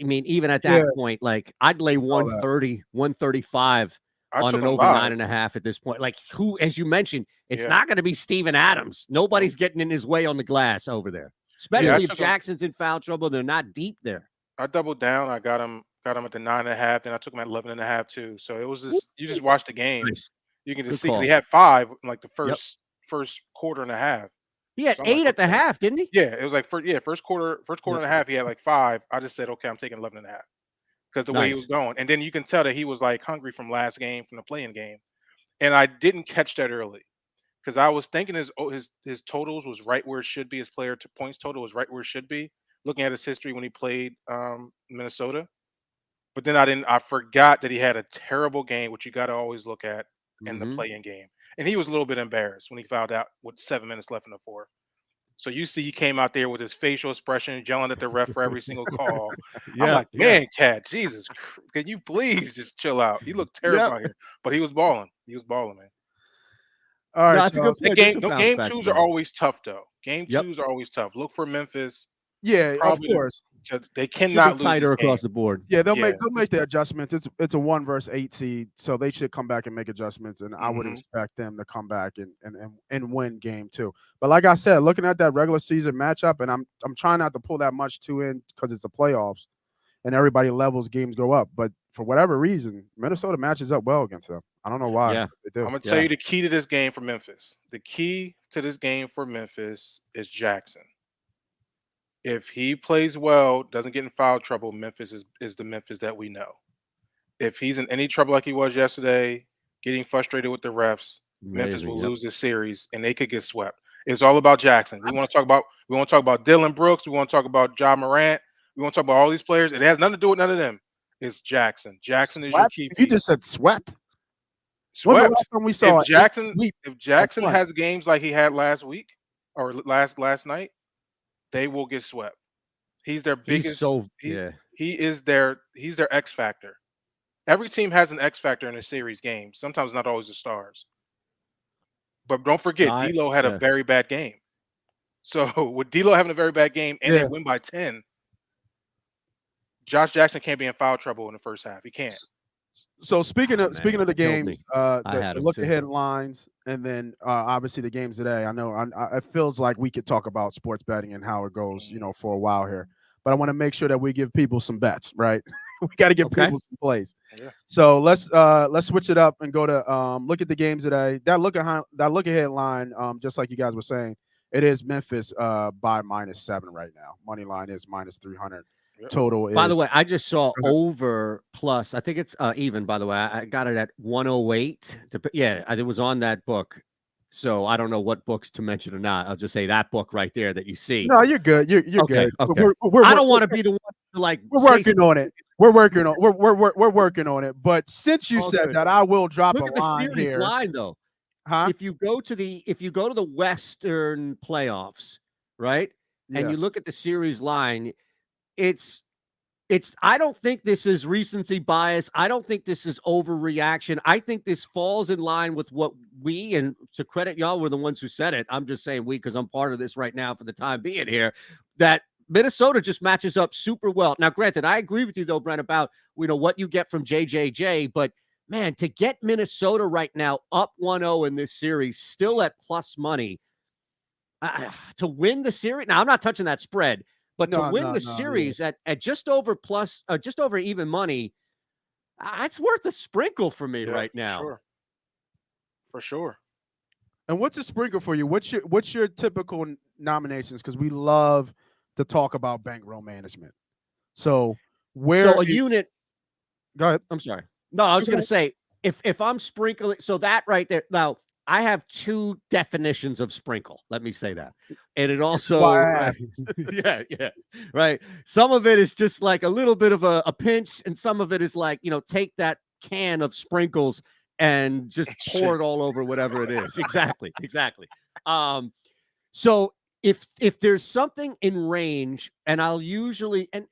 Speaker 5: mean, even at that point, like I'd lay 130, 135 on an over 9.5 at this point. Like who, as you mentioned, it's not going to be Steven Adams. Nobody's getting in his way on the glass over there, especially if Jackson's in foul trouble. They're not deep there.
Speaker 4: I doubled down. I got him at the 9.5. Then I took him at 11.5 too. So it was just you just watch the game, You can
Speaker 5: Good
Speaker 4: just see because
Speaker 5: call.
Speaker 4: he had 5 in like the
Speaker 5: Yep.
Speaker 4: first quarter and a half.
Speaker 5: He had
Speaker 4: So I'm like,
Speaker 5: 8 at the
Speaker 4: okay.
Speaker 5: half, didn't he?
Speaker 4: Yeah, it was like first quarter
Speaker 5: Yep.
Speaker 4: and a half. He had like 5. I just said, okay, I'm taking 11 and a half because the way he was
Speaker 5: Nice.
Speaker 4: going, and then you can tell that he was like hungry from last game, from the playing game, and I didn't catch that early because I was thinking his totals was right where it should be. His player to points total was right where it should be. Looking at his history when he played Minnesota, but then I forgot that he had a terrible game, which you got to always look at in the
Speaker 5: Mhm.
Speaker 4: playing game, and he was a little bit embarrassed when he found out with 7 minutes left in the fourth. So you see, he came out there with his facial expression, yelling at the ref for every single call. I'm
Speaker 5: Yeah,
Speaker 4: like,
Speaker 5: yeah.
Speaker 4: man, Cat, Jesus, can you please just chill out? You look terrible
Speaker 5: Yep.
Speaker 4: out here, but he was balling. He was balling, man.
Speaker 1: All
Speaker 5: No,
Speaker 1: right,
Speaker 5: that's a
Speaker 1: y'all.
Speaker 5: good point. There's some bounce
Speaker 4: Game
Speaker 5: back
Speaker 4: twos are
Speaker 5: there.
Speaker 4: always tough, though. Game
Speaker 5: Yep.
Speaker 4: twos are always tough. Look for Memphis.
Speaker 1: Yeah, of
Speaker 4: Probably
Speaker 1: course.
Speaker 4: they
Speaker 5: Should be
Speaker 4: cannot lose
Speaker 5: tighter
Speaker 4: this game.
Speaker 5: across the board.
Speaker 1: Yeah, they'll
Speaker 4: Yeah,
Speaker 1: make the adjustments. It's a 1 versus 8 seed, so they should come back and make adjustments. And I would
Speaker 4: Mhm.
Speaker 1: expect them to come back and win game 2. But like I said, looking at that regular season matchup, and I'm trying not to pull that much too in because it's the playoffs and everybody levels games go up. But for whatever reason, Minnesota matches up well against them. I don't know why.
Speaker 5: Yeah.
Speaker 1: They do.
Speaker 4: I'm gonna tell
Speaker 5: Yeah.
Speaker 4: you the key to this game for Memphis. The key to this game for Memphis is Jackson. If he plays well, doesn't get in foul trouble, Memphis is the Memphis that we know. If he's in any trouble like he was yesterday, getting frustrated with the refs, Memphis
Speaker 5: Amazing.
Speaker 4: will
Speaker 5: Yep.
Speaker 4: lose this series and they could get swept. It's all about Jackson. We want to talk about Dylan Brooks. We want to talk about Ja Morant. We want to talk about all these players. It has nothing to do with none of them. It's Jackson. Jackson is your
Speaker 1: Swept?
Speaker 4: key
Speaker 1: You
Speaker 4: piece.
Speaker 1: just said swept. When's the
Speaker 4: Swept.
Speaker 1: last time we saw
Speaker 4: If Jackson
Speaker 1: sweep
Speaker 4: if Jackson
Speaker 1: fun?
Speaker 4: has games like he had last week or last night, they will get swept. He's their
Speaker 5: He's
Speaker 4: biggest.
Speaker 5: so
Speaker 4: he,
Speaker 5: yeah.
Speaker 4: he's their X factor. Every team has an X factor in a series game. Sometimes not always the stars. But don't forget, D'Lo had a
Speaker 5: Yeah.
Speaker 4: very bad game. So with D'Lo having a very bad game and they
Speaker 1: Yeah.
Speaker 4: win by 10, Josh Jackson can't be in foul trouble in the first half. He can't.
Speaker 1: So speaking of the
Speaker 5: killed me.
Speaker 1: games,
Speaker 5: I
Speaker 1: the
Speaker 5: had 'em
Speaker 1: look
Speaker 5: too.
Speaker 1: ahead lines, and then obviously the games today. I know it feels like we could talk about sports betting and how it goes, for a while here. But I want to make sure that we give people some bets, right? We got to give
Speaker 5: Okay.
Speaker 1: people some plays.
Speaker 4: Yeah.
Speaker 1: So let's switch it up and go to look at the games today. That look ahead line, just like you guys were saying, it is Memphis by -7 right now. Money line is -300.
Speaker 4: Yep.
Speaker 1: Total is.
Speaker 5: By the way, I just saw
Speaker 1: Go ahead.
Speaker 5: over plus. I think it's even. By the way, I got it at 108. Yeah, it was on that book. So I don't know what books to mention or not. I'll just say that book right there that you see.
Speaker 1: No, you're good. You're
Speaker 5: Okay,
Speaker 1: good.
Speaker 5: okay. I don't want to be the one to like.
Speaker 1: We're
Speaker 5: say
Speaker 1: working on it. We're working on it. But since you
Speaker 5: All
Speaker 1: said
Speaker 5: good.
Speaker 1: that, I will drop
Speaker 5: Look
Speaker 1: a
Speaker 5: at the
Speaker 1: line
Speaker 5: series
Speaker 1: here.
Speaker 5: line though.
Speaker 1: Huh?
Speaker 5: If you go to the Western playoffs, right, and
Speaker 1: Yeah.
Speaker 5: you look at the series line, it's I don't think this is recency bias. I don't think this is overreaction. I think this falls in line with what we, and to credit y'all, were the ones who said it. I'm just saying we because I'm part of this right now for the time being here, that Minnesota just matches up super well. Now, granted, I agree with you though, Brent, about what you get from JJJ, but man, to get Minnesota right now up 1-0 in this series, still at plus money, to win the series. Now, I'm not touching that spread. But to win the series at just over just over even money, that's worth a sprinkle for me right now.
Speaker 4: For sure.
Speaker 1: And what's a sprinkle for you? What's your typical nominations? Because we love to talk about bankroll management. So
Speaker 5: Unit.
Speaker 1: Go ahead.
Speaker 5: I'm sorry. No, I was going to say if I'm sprinkling, so that right there. Now I have 2 definitions of sprinkle. Let me say that, and it also, yeah, right. Some of it is just like a little bit of a pinch, and some of it is like take that can of sprinkles and just pour it all over whatever it is. Exactly. So if there's something in range, and I'll usually and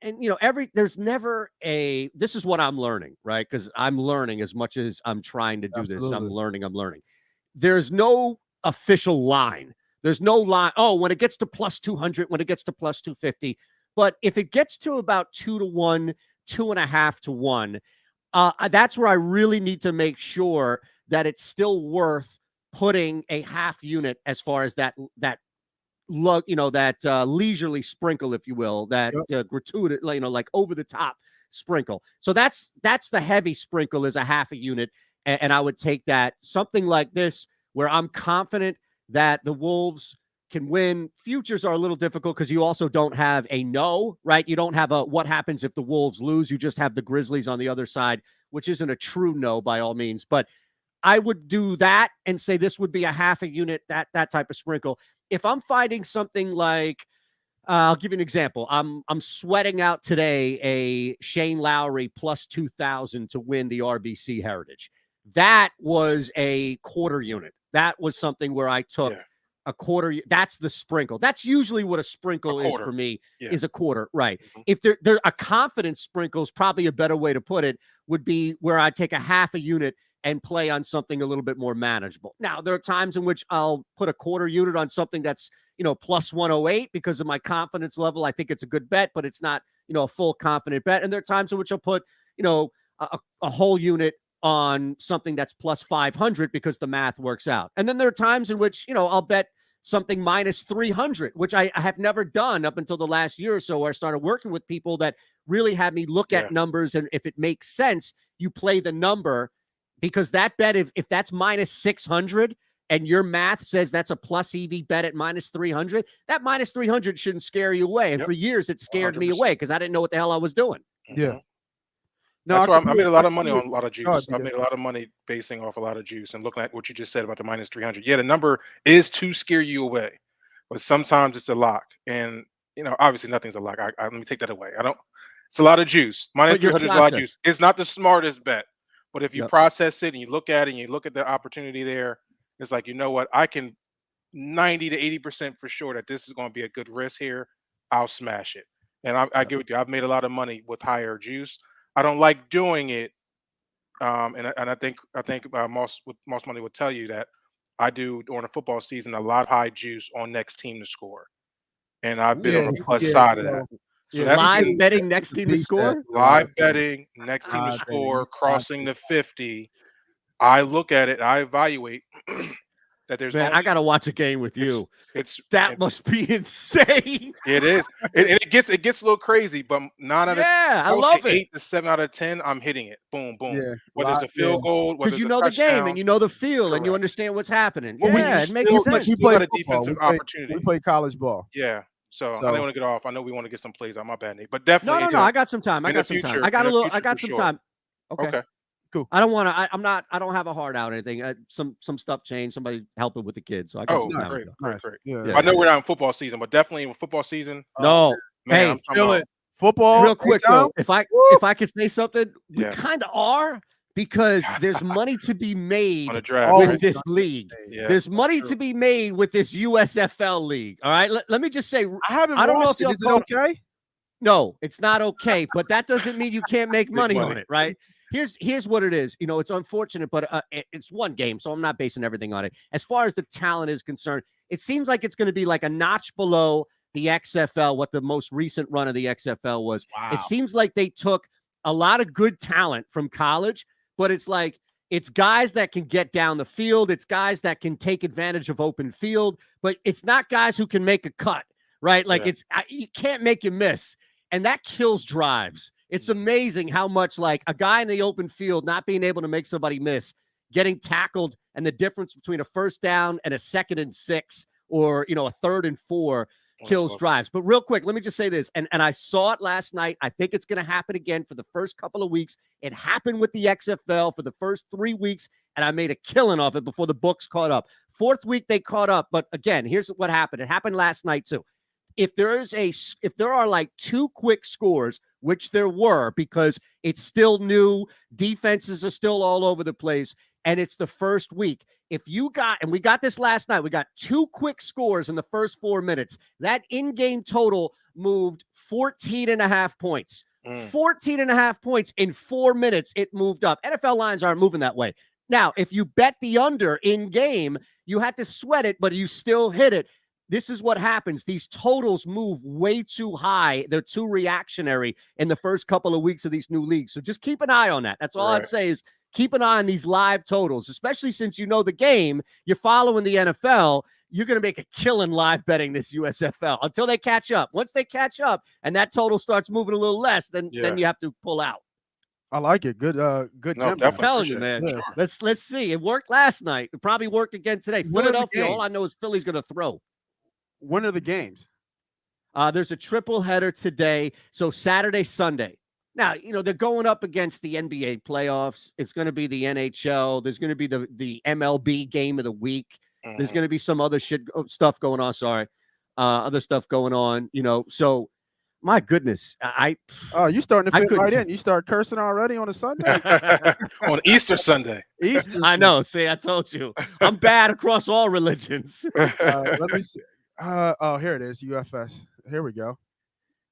Speaker 5: there's never a. This is what I'm learning, right? Because I'm learning as much as I'm trying to do this. I'm learning. There's no official line. There's no line. Oh, when it gets to plus 200, when it gets to plus 250. But if it gets to about 2-1, 2.5-1, that's where I really need to make sure that it's still worth putting a half unit as far as that leisurely sprinkle, if you will, that gratuitous, like over the top sprinkle. So that's the heavy sprinkle is a half a unit. and I would take that. Something like this, where I'm confident that the Wolves can win. Futures are a little difficult because you also don't have a no, right? You don't have a what happens if the Wolves lose. You just have the Grizzlies on the other side, which isn't a true no by all means. But I would do that and say this would be a half a unit, that type of sprinkle. If I'm finding something like, I'll give you an example. I'm sweating out today a Shane Lowry plus 2,000 to win the RBC Heritage. That was a quarter unit. That was something where I took a quarter. That's the sprinkle. That's usually what a sprinkle is for me, is a quarter, right? Mm-hmm. If there a confidence sprinkle is probably a better way to put it, would be where I take a half a unit and play on something a little bit more manageable. Now, there are times in which I'll put a quarter unit on something that's, plus 108 because of my confidence level. I think it's a good bet, but it's not, a full confident bet. And there are times in which I'll put, a whole unit on something that's plus 500 because the math works out. And then there are times in which, I'll bet something minus 300, which I have never done up until the last year or so, where I started working with people that really had me look at numbers. And if it makes sense, you play the number, because that bet, if that's minus 600 and your math says that's a plus EV bet at minus 300, that minus 300 shouldn't scare you away. And for years, it scared 100%. Me away because I didn't know what the hell I was doing.
Speaker 1: Yeah.
Speaker 4: No, that's why I made a lot of money on a lot of juice. I made a lot of money basing off a lot of juice and looking at what you just said about the minus 300. Yeah, the number is to scare you away, but sometimes it's a lock. And, obviously nothing's a lock. Let me take that away. It's a lot of juice. Minus 300 is a lot of juice. It's not the smartest bet, but if you process it and you look at it and you look at the opportunity there, it's like, you know what? I can 90 to 80% for sure that this is going to be a good risk here. I'll smash it. And I get with you. I've made a lot of money with higher juice. I don't like doing it, and I think most money would tell you that I do during the football season a lot high juice on next team to score, and I've been on the plus side of that.
Speaker 5: So that's live betting next team to score.
Speaker 4: Live betting next team to score, crossing the 50. I look at it, I evaluate that there's.
Speaker 5: Man, I got to watch a game with you. That must be insane.
Speaker 4: It is. It gets a little crazy, but 9 out of
Speaker 5: I love it.
Speaker 4: 8 to 7 out of 10, I'm hitting it. Boom, boom. Yeah, whether it's a field goal,
Speaker 5: because you know the game and you know the feel and you understand what's happening. Well, it makes sense.
Speaker 1: We play a defensive opportunity. We play college ball.
Speaker 4: Yeah. So I didn't want to get off. I know we want to get some plays on my bad, Nate, but definitely.
Speaker 5: No. I got some time. I got some time. Okay.
Speaker 1: Cool.
Speaker 5: I don't want to. I don't have a heart out or anything. Some stuff changed. Somebody helping with the kids. So I got some time.
Speaker 4: Great. Yeah. I know we're not in football season, but definitely in football season.
Speaker 5: No.
Speaker 4: Man,
Speaker 1: hey, football.
Speaker 5: Real quick though, if I could say something, we kind of are, because there's money to be made
Speaker 4: on the draft,
Speaker 5: with this league. Yeah, there's money to be made with this USFL league. All right. Let me just say, I don't know if
Speaker 1: is it okay?
Speaker 5: No, it's not okay. But that doesn't mean you can't make money on it, right? Here's what it is. It's unfortunate, but it's one game, so I'm not basing everything on it. As far as the talent is concerned, it seems like it's going to be like a notch below the XFL, what the most recent run of the XFL was. Wow. It seems like they took a lot of good talent from college, but it's guys that can get down the field. It's guys that can take advantage of open field, but it's not guys who can make a cut, right? Like you can't make you miss. And that kills drives. It's amazing how much, like, a guy in the open field not being able to make somebody miss, getting tackled, and the difference between a first down and a 2nd and 6 or, a 3rd and 4 kills drives. But real quick, let me just say this. And I saw it last night. I think it's going to happen again for the first couple of weeks. It happened with the XFL for the first 3 weeks, and I made a killing off it before the books caught up. 4th week, they caught up. But again, here's what happened. It happened last night too. If there are like 2 quick scores, which there were, because it's still new, defenses are still all over the place, and it's the first week. If you got, and we got this last night, we got 2 quick scores in the first 4 minutes. That in-game total moved 14.5 points. 14.5 points in 4 minutes. It moved up. NFL lines aren't moving that way. Now, if you bet the under in game, you had to sweat it, but you still hit it. This is what happens. These totals move way too high. They're too reactionary in the first couple of weeks of these new leagues. So just keep an eye on that. That's all I'd say, is keep an eye on these live totals, especially since you know the game. You're following the NFL. You're going to make a killing live betting this USFL until they catch up. Once they catch up and that total starts moving a little less, then you have to pull out.
Speaker 1: I like it. Good good
Speaker 4: No,
Speaker 1: gym.
Speaker 5: I'm
Speaker 4: definitely.
Speaker 5: telling you,
Speaker 4: appreciate it.
Speaker 5: man.
Speaker 1: Yeah.
Speaker 4: Sure.
Speaker 5: Let's see. It worked last night. It probably worked again today.
Speaker 1: When are the
Speaker 5: Philadelphia. All I
Speaker 1: games?
Speaker 5: know is Philly's going to throw.
Speaker 1: When are the games?
Speaker 5: There's a triple header today. So Saturday, Sunday. Now, they're going up against the NBA playoffs. It's going to be the NHL. There's going to be the MLB game of the week. There's
Speaker 4: Mhm.
Speaker 5: going to be some other stuff going on. Sorry. Other stuff going on, So my goodness,
Speaker 1: Oh, you starting to
Speaker 5: I
Speaker 1: fit right
Speaker 5: couldn't.
Speaker 1: in. You start cursing already on a Sunday?
Speaker 4: On Easter Sunday.
Speaker 1: Easter.
Speaker 5: I know. See, I told you. I'm bad across all religions.
Speaker 1: Let me see. Oh, here it is. UFS. Here we go.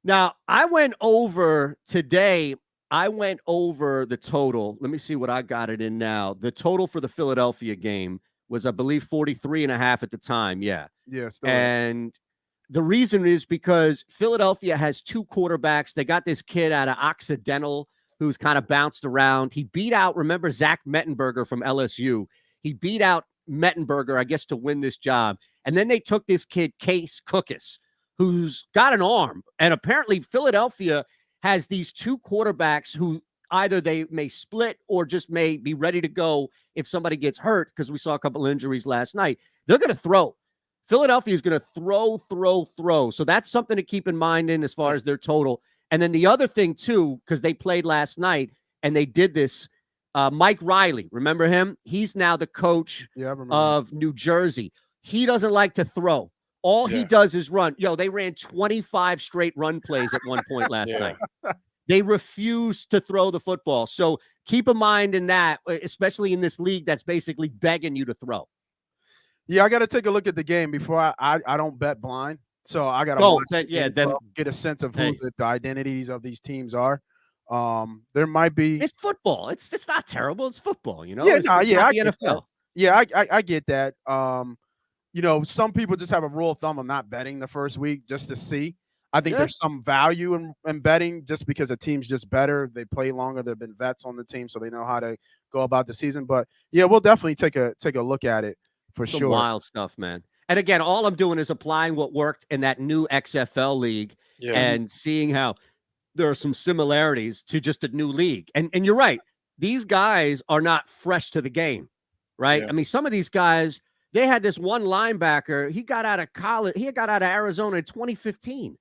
Speaker 5: Now, I went over today. I went over the total. Let me see what I got it in now. The total for the Philadelphia game was, I believe, 43.5 at the time. Yeah.
Speaker 1: Yeah, still
Speaker 5: And the reason is because Philadelphia has two quarterbacks. They got this kid out of Occidental who's kind of bounced around. He beat out, remember, Zach Mettenberger from LSU. He beat out Mettenberger, I guess, to win this job. And then they took this kid, Case Cookus, who's got an arm. And apparently Philadelphia has these two quarterbacks who either they may split or just may be ready to go if somebody gets hurt, because we saw a couple injuries last night. They're going to throw. Philadelphia is going to throw. So that's something to keep in mind in as far as their total. And then the other thing, too, because they played last night and they did this, Mike Riley, remember him? He's now the coach of New Jersey. He doesn't like to throw. All he does is run. They ran 25 straight run plays at one point last night. They refuse to throw the football. So keep in mind in that, especially in this league that's basically begging you to throw.
Speaker 1: Yeah, I got to take a look at the game before I don't bet blind. So I got to
Speaker 5: then
Speaker 1: get a sense of who the identities of these teams are. There might be.
Speaker 5: It's football. It's not terrible. It's football.
Speaker 1: Yeah,
Speaker 5: it's not the NFL.
Speaker 1: Yeah, I get that. Some people just have a rule of thumb of not betting the first week just to see. I think there's some value in betting just because the team's just better. They play longer. They've been vets on the team, so they know how to go about the season. But yeah, we'll definitely take a look at it for
Speaker 5: Some
Speaker 1: sure.
Speaker 5: Wild stuff, man. And again, all I'm doing is applying what worked in that new XFL league and seeing how there are some similarities to just a new league. And you're right. These guys are not fresh to the game, right?
Speaker 4: Yeah.
Speaker 5: I mean, some of these guys, they had this one linebacker. He got out of college. He got out of Arizona in 2015.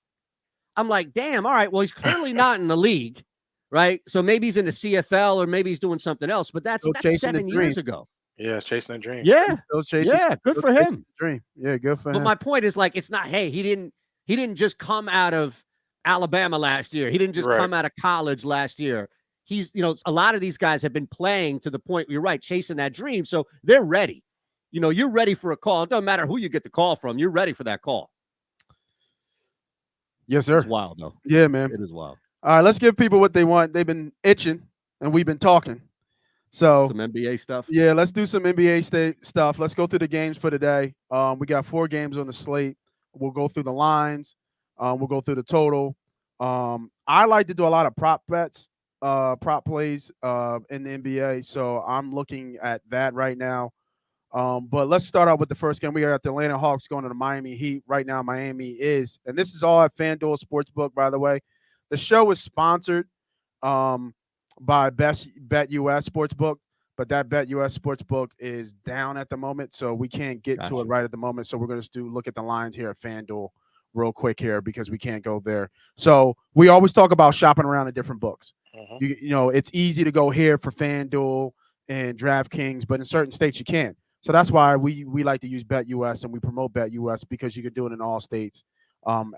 Speaker 5: I'm like, damn, all right, well, he's clearly not in the league, right? So maybe he's in the CFL or maybe he's doing something else, but that's 7 years ago.
Speaker 4: Yeah, it's chasing a dream.
Speaker 5: Yeah. Good for him.
Speaker 1: Dream. Yeah, good for him.
Speaker 5: But my point is, like, it's not, hey, he didn't just come out of Alabama last year. He didn't just come out of college last year. He's, a lot of these guys have been playing to the point, you're right, chasing that dream. So they're ready. You're ready for a call. It doesn't matter who you get the call from. You're ready for that call.
Speaker 1: Yes, sir.
Speaker 5: It's wild, though.
Speaker 1: Yeah, man.
Speaker 5: It is wild.
Speaker 1: All right, let's give people what they want. They've been itching, and we've been talking. So
Speaker 5: some NBA stuff.
Speaker 1: Yeah, let's do some NBA stuff. Let's go through the games for today. We got 4 games on the slate. We'll go through the lines. We'll go through the total. I like to do a lot of prop bets, prop plays in the NBA. So I'm looking at that right now. But let's start out with the first game. We got the Atlanta Hawks going to the Miami Heat. Right now, Miami is, and this is all at FanDuel Sportsbook, by the way. The show is sponsored by Bet US Sportsbook, but that Bet US Sportsbook is down at the moment, so we can't get to it right at the moment. So we're going to look at the lines here at FanDuel real quick here because we can't go there. So we always talk about shopping around at different books. It's easy to go here for FanDuel and DraftKings, but in certain states you can't. So that's why we like to use Bet US and we promote Bet US because you can do it in all states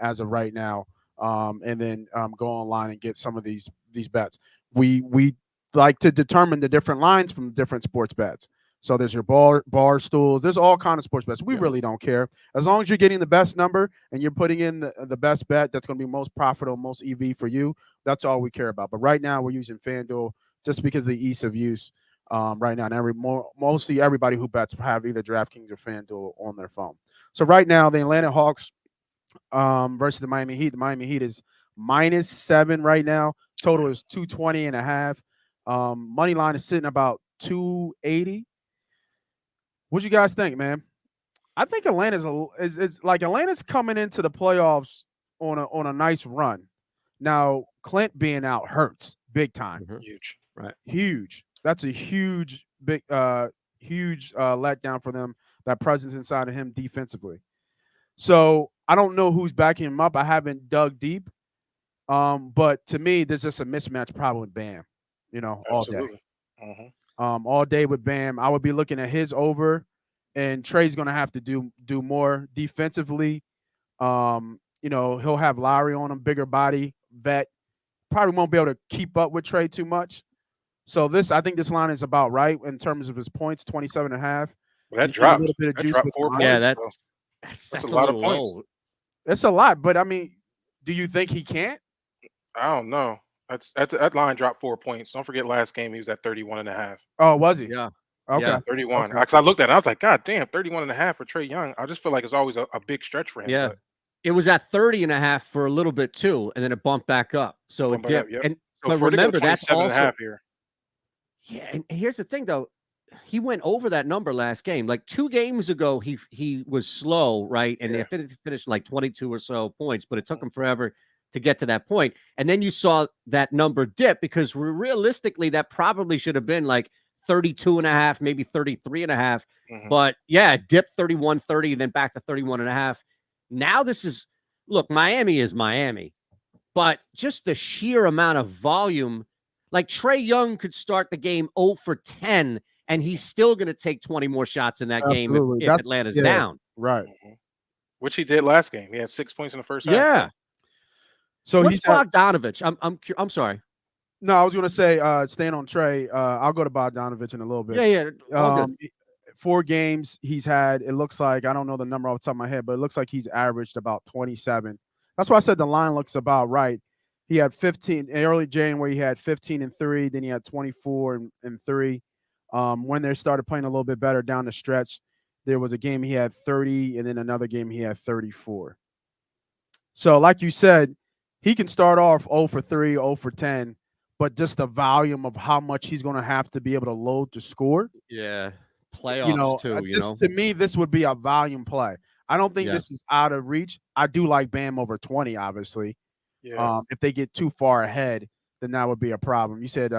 Speaker 1: as of right now, and then go online and get some of these bets. We like to determine the different lines from different sports bets. So there's your bar stools. There's all kinds of sports bets. We really don't care. As long as you're getting the best number and you're putting in the best bet that's going to be most profitable, most EV for you, that's all we care about. But right now we're using FanDuel just because of the ease of use right now. And mostly everybody who bets have either DraftKings or FanDuel on their phone. So right now the Atlanta Hawks versus the Miami Heat. The Miami Heat is -7 right now. Total is 220.5. Money line is sitting about 280. What you guys think, man? I think Atlanta's Atlanta's coming into the playoffs on a nice run. Now Clint being out hurts big time.
Speaker 4: Huge.
Speaker 5: Right.
Speaker 1: Huge. That's a huge letdown for them. That presence inside of him defensively. So I don't know who's backing him up. I haven't dug deep. But to me, there's just a mismatch problem with Bam. All day.
Speaker 4: Absolutely. Mhm.
Speaker 1: All day with Bam. I would be looking at his over, and Trey's gonna have to do more defensively. He'll have Lowry on him, bigger body, vet. Probably won't be able to keep up with Trey too much. So I think this line is about right in terms of his points, 27.5.
Speaker 4: Well, that
Speaker 1: You get a
Speaker 4: dropped.
Speaker 1: little bit of
Speaker 4: That
Speaker 1: juice
Speaker 4: dropped
Speaker 1: with
Speaker 4: 4
Speaker 1: the
Speaker 4: points.
Speaker 1: line.
Speaker 5: Yeah,
Speaker 4: so
Speaker 5: that's
Speaker 4: a
Speaker 5: a
Speaker 4: lot of
Speaker 5: little
Speaker 4: points.
Speaker 5: low.
Speaker 1: It's a lot, but I mean, do you think he can't?
Speaker 4: I don't know. That line dropped 4 points. Don't forget last game he was at 31.5.
Speaker 1: Oh, was he?
Speaker 5: Yeah.
Speaker 1: Okay.
Speaker 5: Yeah.
Speaker 4: 31.
Speaker 1: Okay.
Speaker 4: Because I looked at it, I was like, God damn, 31.5 for Trey Young. I just feel like it's always a big stretch for him.
Speaker 5: Yeah.
Speaker 4: But
Speaker 5: It was at 30.5 for a little bit too, and then it bumped back up. So it
Speaker 4: bumped back up,
Speaker 5: dipped.
Speaker 4: yep.
Speaker 5: And
Speaker 4: so
Speaker 5: but
Speaker 4: for it to go
Speaker 5: remember, that's
Speaker 4: 27 and a
Speaker 5: also
Speaker 4: half here.
Speaker 5: yeah. And here's the thing, though. He went over that number last game. Like 2 games ago, he was slow, right? And
Speaker 4: Yeah.
Speaker 5: they finished like 22 or so points, but it took him forever to get to that point. And then you saw that number dip because realistically, that probably should have been like 32.5, maybe 33.5.
Speaker 4: Mhm.
Speaker 5: But yeah, it dipped 31-30, then back to 31.5. Now look, Miami is Miami, but just the sheer amount of volume, like Trey Young could start the game 0 for 10, and he's still going to take 20 more shots in that game
Speaker 1: Absolutely.
Speaker 5: if Atlanta's down.
Speaker 1: Right.
Speaker 4: Mhm. Which he did last game. He had 6 points in the first half.
Speaker 5: Yeah.
Speaker 1: So
Speaker 5: What's
Speaker 1: he's at,
Speaker 5: Bogdanovich? I'm sorry.
Speaker 1: no, I was gonna say staying on Trey. I'll go to Bogdanovich in a little bit.
Speaker 5: Yeah. All good.
Speaker 1: 4 games he's had. It looks like, I don't know the number off the top of my head, but it looks like he's averaged about 27. That's why I said the line looks about right. He had 15 in early January. He had 15 and 3. Then he had 24 and 3. When they started playing a little bit better down the stretch, there was a game he had 30, and then another game he had 34. So, like you said, he can start off 0 for 3, 0 for 10, but just the volume of how much he's going to have to be able to load to score.
Speaker 5: Yeah. Playoffs too,
Speaker 1: To me, this would be a volume play. I don't think
Speaker 5: Yeah.
Speaker 1: this is out of reach. I do like Bam over 20, obviously.
Speaker 4: Yeah.
Speaker 1: If they get too far ahead, then that would be a problem. You said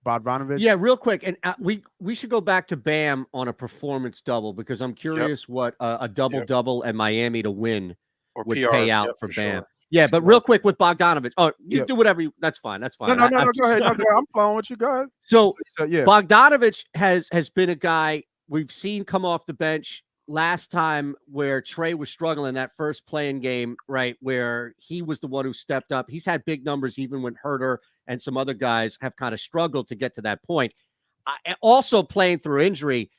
Speaker 1: Bogdanovich?
Speaker 5: Yeah, real quick, and we should go back to Bam on a performance double because I'm curious what a double and Miami to win
Speaker 4: Or
Speaker 5: would
Speaker 4: PRs,
Speaker 5: pay out
Speaker 4: yep,
Speaker 5: for
Speaker 4: for
Speaker 5: Bam.
Speaker 4: sure.
Speaker 5: Yeah, but real quick with Bogdanovich. Oh, you
Speaker 1: Yep.
Speaker 5: do whatever you. That's fine. That's fine.
Speaker 1: No, go ahead.
Speaker 5: sorry.
Speaker 1: No, go ahead. I'm following with you. Go ahead.
Speaker 5: So
Speaker 1: Yeah.
Speaker 5: Bogdanovich has been a guy we've seen come off the bench last time where Trey was struggling that first playing game, right? Where he was the one who stepped up. He's had big numbers even when Herter and some other guys have kind of struggled to get to that point. Also playing through injury,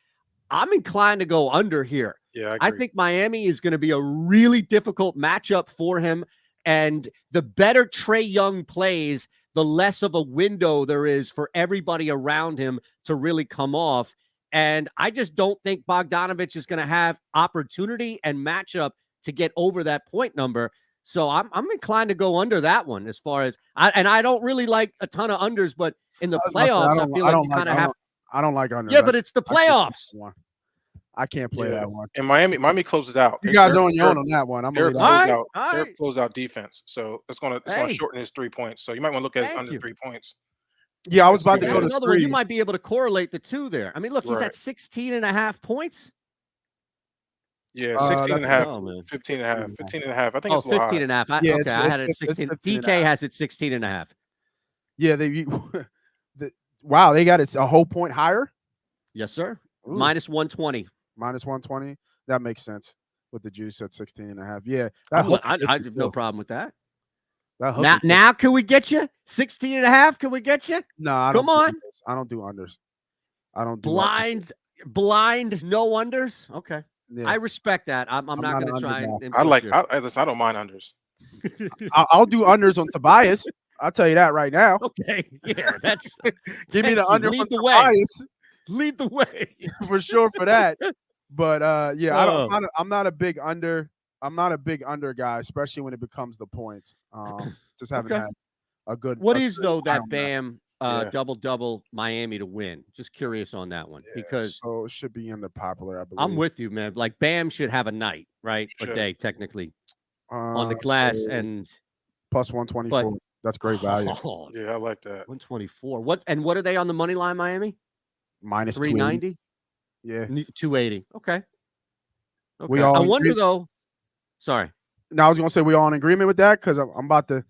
Speaker 5: I'm inclined to go under here.
Speaker 4: Yeah,
Speaker 5: I think Miami is going to be a really difficult matchup for him. And the better Trey Young plays, the less of a window there is for everybody around him to really come off. And I just don't think Bogdanovich is going to have opportunity and matchup to get over that point number. So I'm inclined to go under that one as far as I don't really like a ton of unders, but in the playoffs, I feel like you kind of have.
Speaker 1: I don't like unders.
Speaker 5: Yeah, but it's the playoffs.
Speaker 1: I can't play that one.
Speaker 4: And Miami closes out.
Speaker 1: You guys are on your own on that one. I'm
Speaker 4: Their
Speaker 1: gonna
Speaker 4: closeout defense. So it's gonna shorten his 3 points. So you might want to look at his under 3 points.
Speaker 1: Yeah, I was about to go to
Speaker 5: another
Speaker 1: 3.
Speaker 5: one. You might be able to correlate the two there. I mean, look, he's at 16.5 points.
Speaker 4: Yeah, 16 and a half, 15 and a half, 15 and a half. I think it's
Speaker 5: 15 and a half.
Speaker 1: Yeah,
Speaker 5: okay, I had it at 16. DK has it 16 and a half.
Speaker 1: Yeah, wow, they got it a whole point higher?
Speaker 5: Yes, sir.
Speaker 1: Ooh.
Speaker 5: Minus 120.
Speaker 1: Minus 120. That makes sense with the juice at 16 and a half. Yeah.
Speaker 5: I have no problem with that.
Speaker 1: Now
Speaker 5: can we get you 16 and a half? Can we get you?
Speaker 1: No, I don't. I don't do unders. I don't do
Speaker 5: blind, no unders. Okay.
Speaker 1: Yeah.
Speaker 5: I respect that. I'm not going to try.
Speaker 4: I don't mind unders.
Speaker 1: I'll do unders on Tobias. I'll tell you that right now.
Speaker 5: Okay. Yeah, that's
Speaker 1: give me the under.
Speaker 5: Lead the
Speaker 1: Tobias.
Speaker 5: way. Lead the way
Speaker 1: for sure for that. But I'm not a big under. I'm not a big under guy, especially when it becomes the points. Just haven't had a good.
Speaker 5: What is though that Bam double Miami to win? Just curious on that one because
Speaker 1: so it should be in the popular. I believe.
Speaker 5: I'm with you, man. Like Bam should have a night, right? A day technically on the glass and
Speaker 1: plus 124. That's great value.
Speaker 5: Oh,
Speaker 4: Yeah, I like that.
Speaker 5: 124. What are they on the money line, Miami?
Speaker 1: Minus
Speaker 5: 390?
Speaker 1: Yeah.
Speaker 5: 280. Okay.
Speaker 1: We
Speaker 5: Okay. I
Speaker 1: all
Speaker 5: wonder
Speaker 1: agree?
Speaker 5: though. Sorry.
Speaker 1: Now I was gonna say we all in agreement with that because I'm about to.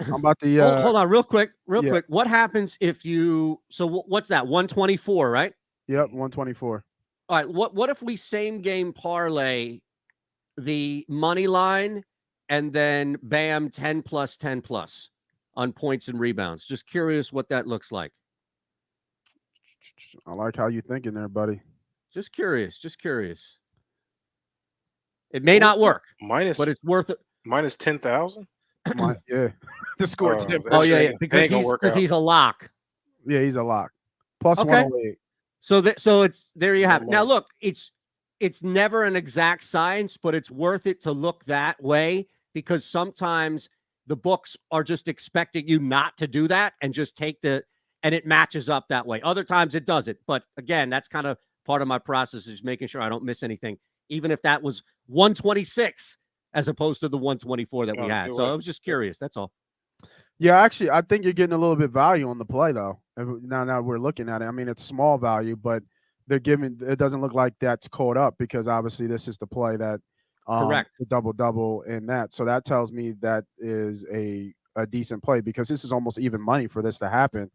Speaker 5: Hold on, real quick.
Speaker 1: yeah.
Speaker 5: What happens if you? So what's that? 124, right?
Speaker 1: Yep, 124.
Speaker 5: All right. What if we same game parlay the money line and then bam 10 plus 10 plus on points and rebounds? Just curious what that looks like.
Speaker 1: I like how you thinking there, buddy.
Speaker 5: Just curious. It may not work,
Speaker 4: Minus,
Speaker 5: but it's worth it.
Speaker 4: minus 10,000.
Speaker 1: Yeah, the score 10.
Speaker 5: Oh yeah,
Speaker 4: ain't
Speaker 5: because
Speaker 4: gonna work out.
Speaker 5: he's a lock.
Speaker 1: Yeah, he's a lock. Plus
Speaker 5: Okay.
Speaker 1: 108.
Speaker 5: So it's there you have it.
Speaker 4: No
Speaker 5: Now
Speaker 4: more.
Speaker 5: look, it's never an exact science, but it's worth it to look that way because sometimes the books are just expecting you not to do that and just take and it matches up that way. Other times it doesn't. But again, that's kind of part of my process is making sure I don't miss anything, even if that was 126 as opposed to the 124 that we had.
Speaker 4: you're
Speaker 5: So I
Speaker 4: right.
Speaker 5: was just curious. That's all.
Speaker 1: Yeah, actually, I think you're getting a little bit value on the play though. Now we're looking at it. I mean, it's small value, but they're giving. It doesn't look like that's caught up because obviously this is the play that
Speaker 5: Correct.
Speaker 1: the double in that. So that tells me that is a decent play because this is almost even money for this to happen,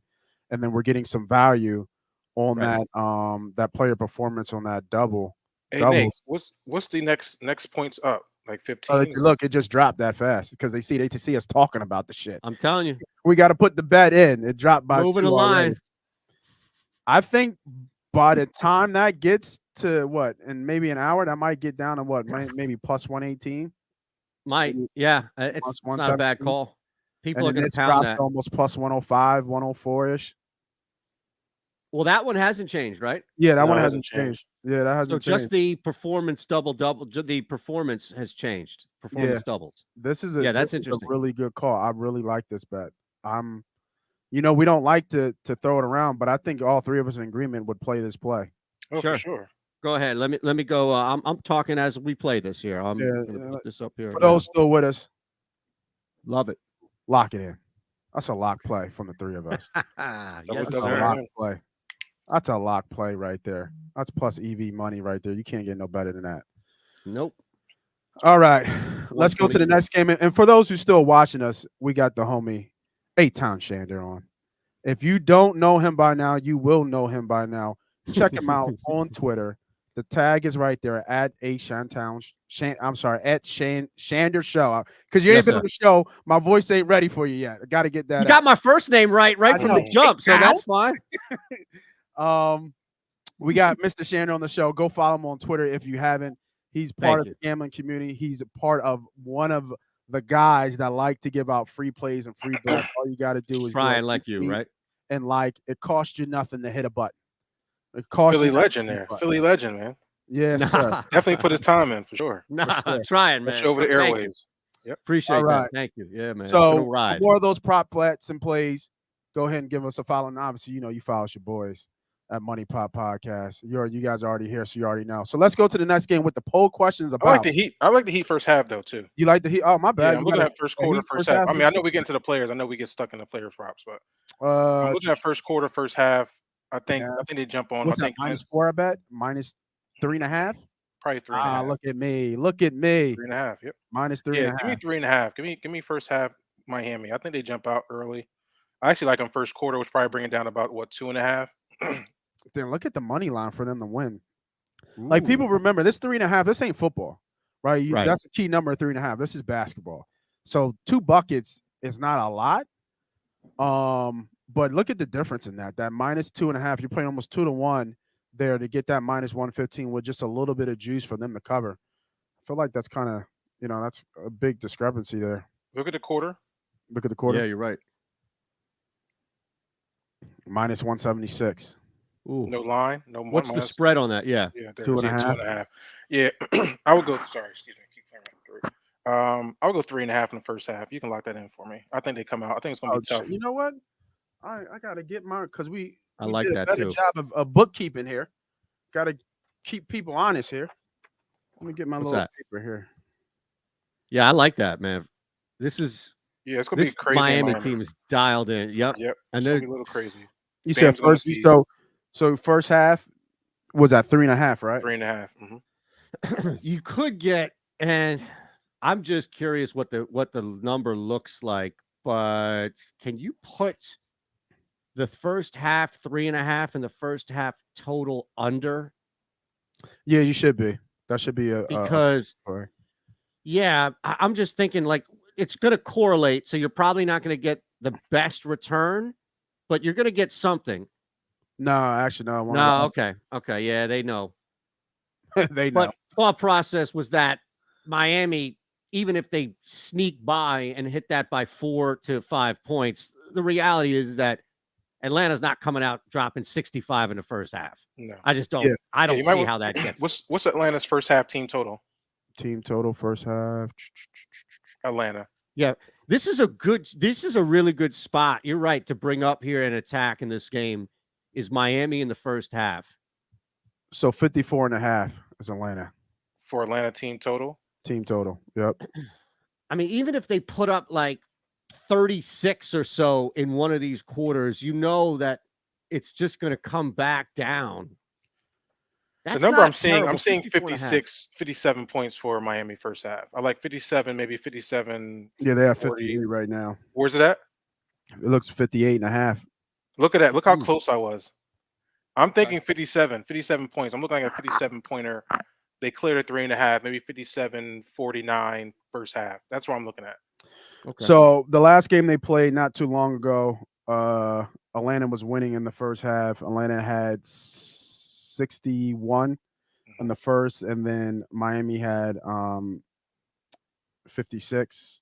Speaker 1: and then we're getting some value on
Speaker 5: Right.
Speaker 1: that player performance on that double.
Speaker 4: Hey
Speaker 1: doubles.
Speaker 4: Nate, what's the next points up? Like 15?
Speaker 1: Look, it just dropped that fast because they see us talking about the shit.
Speaker 5: I'm telling you.
Speaker 1: We got to put the bet in. It dropped by
Speaker 5: Moving
Speaker 1: 2
Speaker 5: the
Speaker 1: already.
Speaker 5: line.
Speaker 1: I think by the time that gets to what, in maybe an hour, that might get down to what, maybe plus 118.
Speaker 5: Might. Yeah. It's
Speaker 1: Plus
Speaker 5: not a bad
Speaker 1: 117.
Speaker 5: call. People
Speaker 1: And
Speaker 5: are
Speaker 1: then
Speaker 5: going
Speaker 1: this
Speaker 5: to pound
Speaker 1: drops
Speaker 5: that.
Speaker 1: to almost plus 105, 104 ish.
Speaker 5: Well, that one hasn't changed, right?
Speaker 1: Yeah, that
Speaker 4: No,
Speaker 1: one
Speaker 4: it
Speaker 1: hasn't
Speaker 4: hasn't changed.
Speaker 1: changed. Yeah, that hasn't
Speaker 5: So just
Speaker 1: changed.
Speaker 5: the performance double, the performance has changed. Performance doubles.
Speaker 1: This is
Speaker 5: Yeah, that's
Speaker 1: this is
Speaker 5: interesting.
Speaker 1: a really good call. I really like this bet. We don't like to throw it around, but I think all three of us in agreement would play this play.
Speaker 4: Oh,
Speaker 5: Sure.
Speaker 4: for sure.
Speaker 5: Go ahead. Let me go. I'm talking as we play this here. I'm gonna put this up here.
Speaker 1: For those still with us,
Speaker 5: Love it.
Speaker 1: lock it in. That's a lock play from the three of us.
Speaker 5: Yes,
Speaker 4: Double,
Speaker 1: That's a
Speaker 5: sir.
Speaker 1: lock play. That's a lock play right there. That's plus EV money right there. You can't get no better than that.
Speaker 5: Nope.
Speaker 1: All right. Let's go to the
Speaker 5: 124.
Speaker 1: next game. And for those who still watching us, we got the homie Eytan Shander on. If you don't know him by now, you will know him by now. Check him out on Twitter. The tag is right there at Shander Show. Because you ain't
Speaker 5: Yes,
Speaker 1: been
Speaker 5: sir.
Speaker 1: on the show. My voice ain't ready for you yet. I got to get that
Speaker 5: You
Speaker 1: out.
Speaker 5: got my first name right
Speaker 1: I
Speaker 5: from
Speaker 1: know.
Speaker 5: the jump, so that's fine.
Speaker 1: We got Mr. Shander on the show. Go follow him on Twitter if you haven't. He's part of the gambling community. He's a part of one of the guys that like to give out free plays and free bets. All you got to do is
Speaker 5: Trying like you, right?
Speaker 1: And it costs you nothing to hit a button. It costs
Speaker 4: Philly
Speaker 1: you nothing
Speaker 4: legend
Speaker 1: to hit a
Speaker 4: there.
Speaker 1: button.
Speaker 4: Philly legend, man.
Speaker 1: Yes, sir.
Speaker 4: Definitely put his time in for sure.
Speaker 5: Nah,
Speaker 1: sure.
Speaker 5: trying, man.
Speaker 4: Especially over the
Speaker 5: Thank you.
Speaker 4: airwaves. Yep.
Speaker 5: Appreciate
Speaker 1: All right.
Speaker 5: that. Thank you. Yeah, man. It's
Speaker 1: So
Speaker 5: been a
Speaker 1: for
Speaker 5: ride.
Speaker 1: more of those prop bets and plays, go ahead and give us a follow. And obviously, you follow your boys at Money Pop Podcast. You guys are already here, so you already know. So let's go to the next game with the poll questions
Speaker 4: I
Speaker 1: about.
Speaker 4: like the Heat. I like the Heat first half though too.
Speaker 1: You like the Heat? Oh, my bad.
Speaker 4: Yeah, I'm looking at first quarter, first half. I mean, I know we get into the players. I know we get stuck in the players props, but I'm looking at first quarter, first half. I think they jump on.
Speaker 1: What's
Speaker 4: I think
Speaker 1: that, -4? I bet -3.5.
Speaker 4: probably 3.5.
Speaker 1: Look at me. Look at me.
Speaker 4: 3.5. Yep.
Speaker 1: -3.5.
Speaker 4: Yeah, give me 3.5. Give me first half Miami. I think they jump out early. I actually like them first quarter, which probably bring it down about 2.5.
Speaker 1: Then look at the money line for them to win. Like people remember this 3.5. This ain't football, right?
Speaker 5: Right.
Speaker 1: That's a key number, 3.5. This is basketball. So 2 buckets is not a lot. But look at the difference in that. That -2.5. You're playing almost 2-1 there to get that -115 with just a little bit of juice for them to cover. I feel like that's kind of that's a big discrepancy there.
Speaker 4: Look at the quarter.
Speaker 1: Look at the quarter.
Speaker 5: Yeah, you're right.
Speaker 1: -176.
Speaker 5: Ooh.
Speaker 4: No line. No.
Speaker 5: What's the spread on that? Yeah.
Speaker 4: Yeah,
Speaker 1: 2.5.
Speaker 4: 2.5. Yeah, I would go. Sorry, excuse me. I keep clearing my throat. I would go 3.5 in the first half. You can lock that in for me. I think they come out. I think it's gonna be tough.
Speaker 1: You know what? I gotta get mine because we
Speaker 5: like
Speaker 1: did
Speaker 5: that
Speaker 1: a better
Speaker 5: too.
Speaker 1: job of bookkeeping here. Gotta keep people honest here. Let me get my
Speaker 5: What's
Speaker 1: little
Speaker 5: that?
Speaker 1: paper here.
Speaker 5: Yeah, I like that, man. This is
Speaker 4: Yeah, it's gonna be
Speaker 5: This
Speaker 4: crazy.
Speaker 5: Miami team is dialed in. Yep.
Speaker 4: Yep,
Speaker 5: And
Speaker 4: it's gonna
Speaker 5: they're
Speaker 4: be a little crazy.
Speaker 1: You said
Speaker 4: Bam's on the
Speaker 1: first.
Speaker 4: skis.
Speaker 1: So first half was at 3.5, right?
Speaker 4: 3.5.
Speaker 5: you could get, and I'm just curious what the number looks like, but can you put the first half 3.5 and the first half total under?
Speaker 1: Yeah, you should be. That should be
Speaker 5: Because yeah, I'm just thinking like it's going to correlate. So you're probably not going to get the best return, but you're going to get something.
Speaker 1: no, actually, no.
Speaker 5: No, okay, yeah, they know.
Speaker 1: They know.
Speaker 5: But thought process was that Miami, even if they sneak by and hit that by 4 to 5 points, the reality is that Atlanta's not coming out dropping 65 in the first half.
Speaker 4: No,
Speaker 5: I just don't.
Speaker 1: Yeah.
Speaker 5: I don't
Speaker 4: you might
Speaker 5: see
Speaker 4: want-
Speaker 5: how that gets.
Speaker 4: What's Atlanta's first half team total?
Speaker 1: Team total first half.
Speaker 4: Atlanta.
Speaker 5: Yeah, this is a really good spot. You're right to bring up here and attack in this game is Miami in the first half.
Speaker 1: So 54.5 is Atlanta.
Speaker 4: For Atlanta team total.
Speaker 1: Team total. Yep.
Speaker 5: I mean, even if they put up like 36 or so in one of these quarters, you know that it's just going to come back down. That's
Speaker 4: the number
Speaker 5: not
Speaker 4: I'm seeing,
Speaker 5: terrible.
Speaker 4: I'm seeing
Speaker 5: 54.5.
Speaker 4: 57 points for Miami first half. I like 57, maybe 57.
Speaker 1: Yeah, they have
Speaker 4: 40.
Speaker 1: 58 right now.
Speaker 4: Where's it at?
Speaker 1: It looks 58.5.
Speaker 4: Look at that. Look how
Speaker 5: Ooh.
Speaker 4: close I was. I'm thinking 57 points. I'm looking at a 57 pointer. They cleared a 3.5, maybe 57-49 first half. That's what I'm looking at.
Speaker 5: Okay.
Speaker 1: So the last game they played not too long ago, Atlanta was winning in the first half. Atlanta had 61 in the first, and then Miami had 56.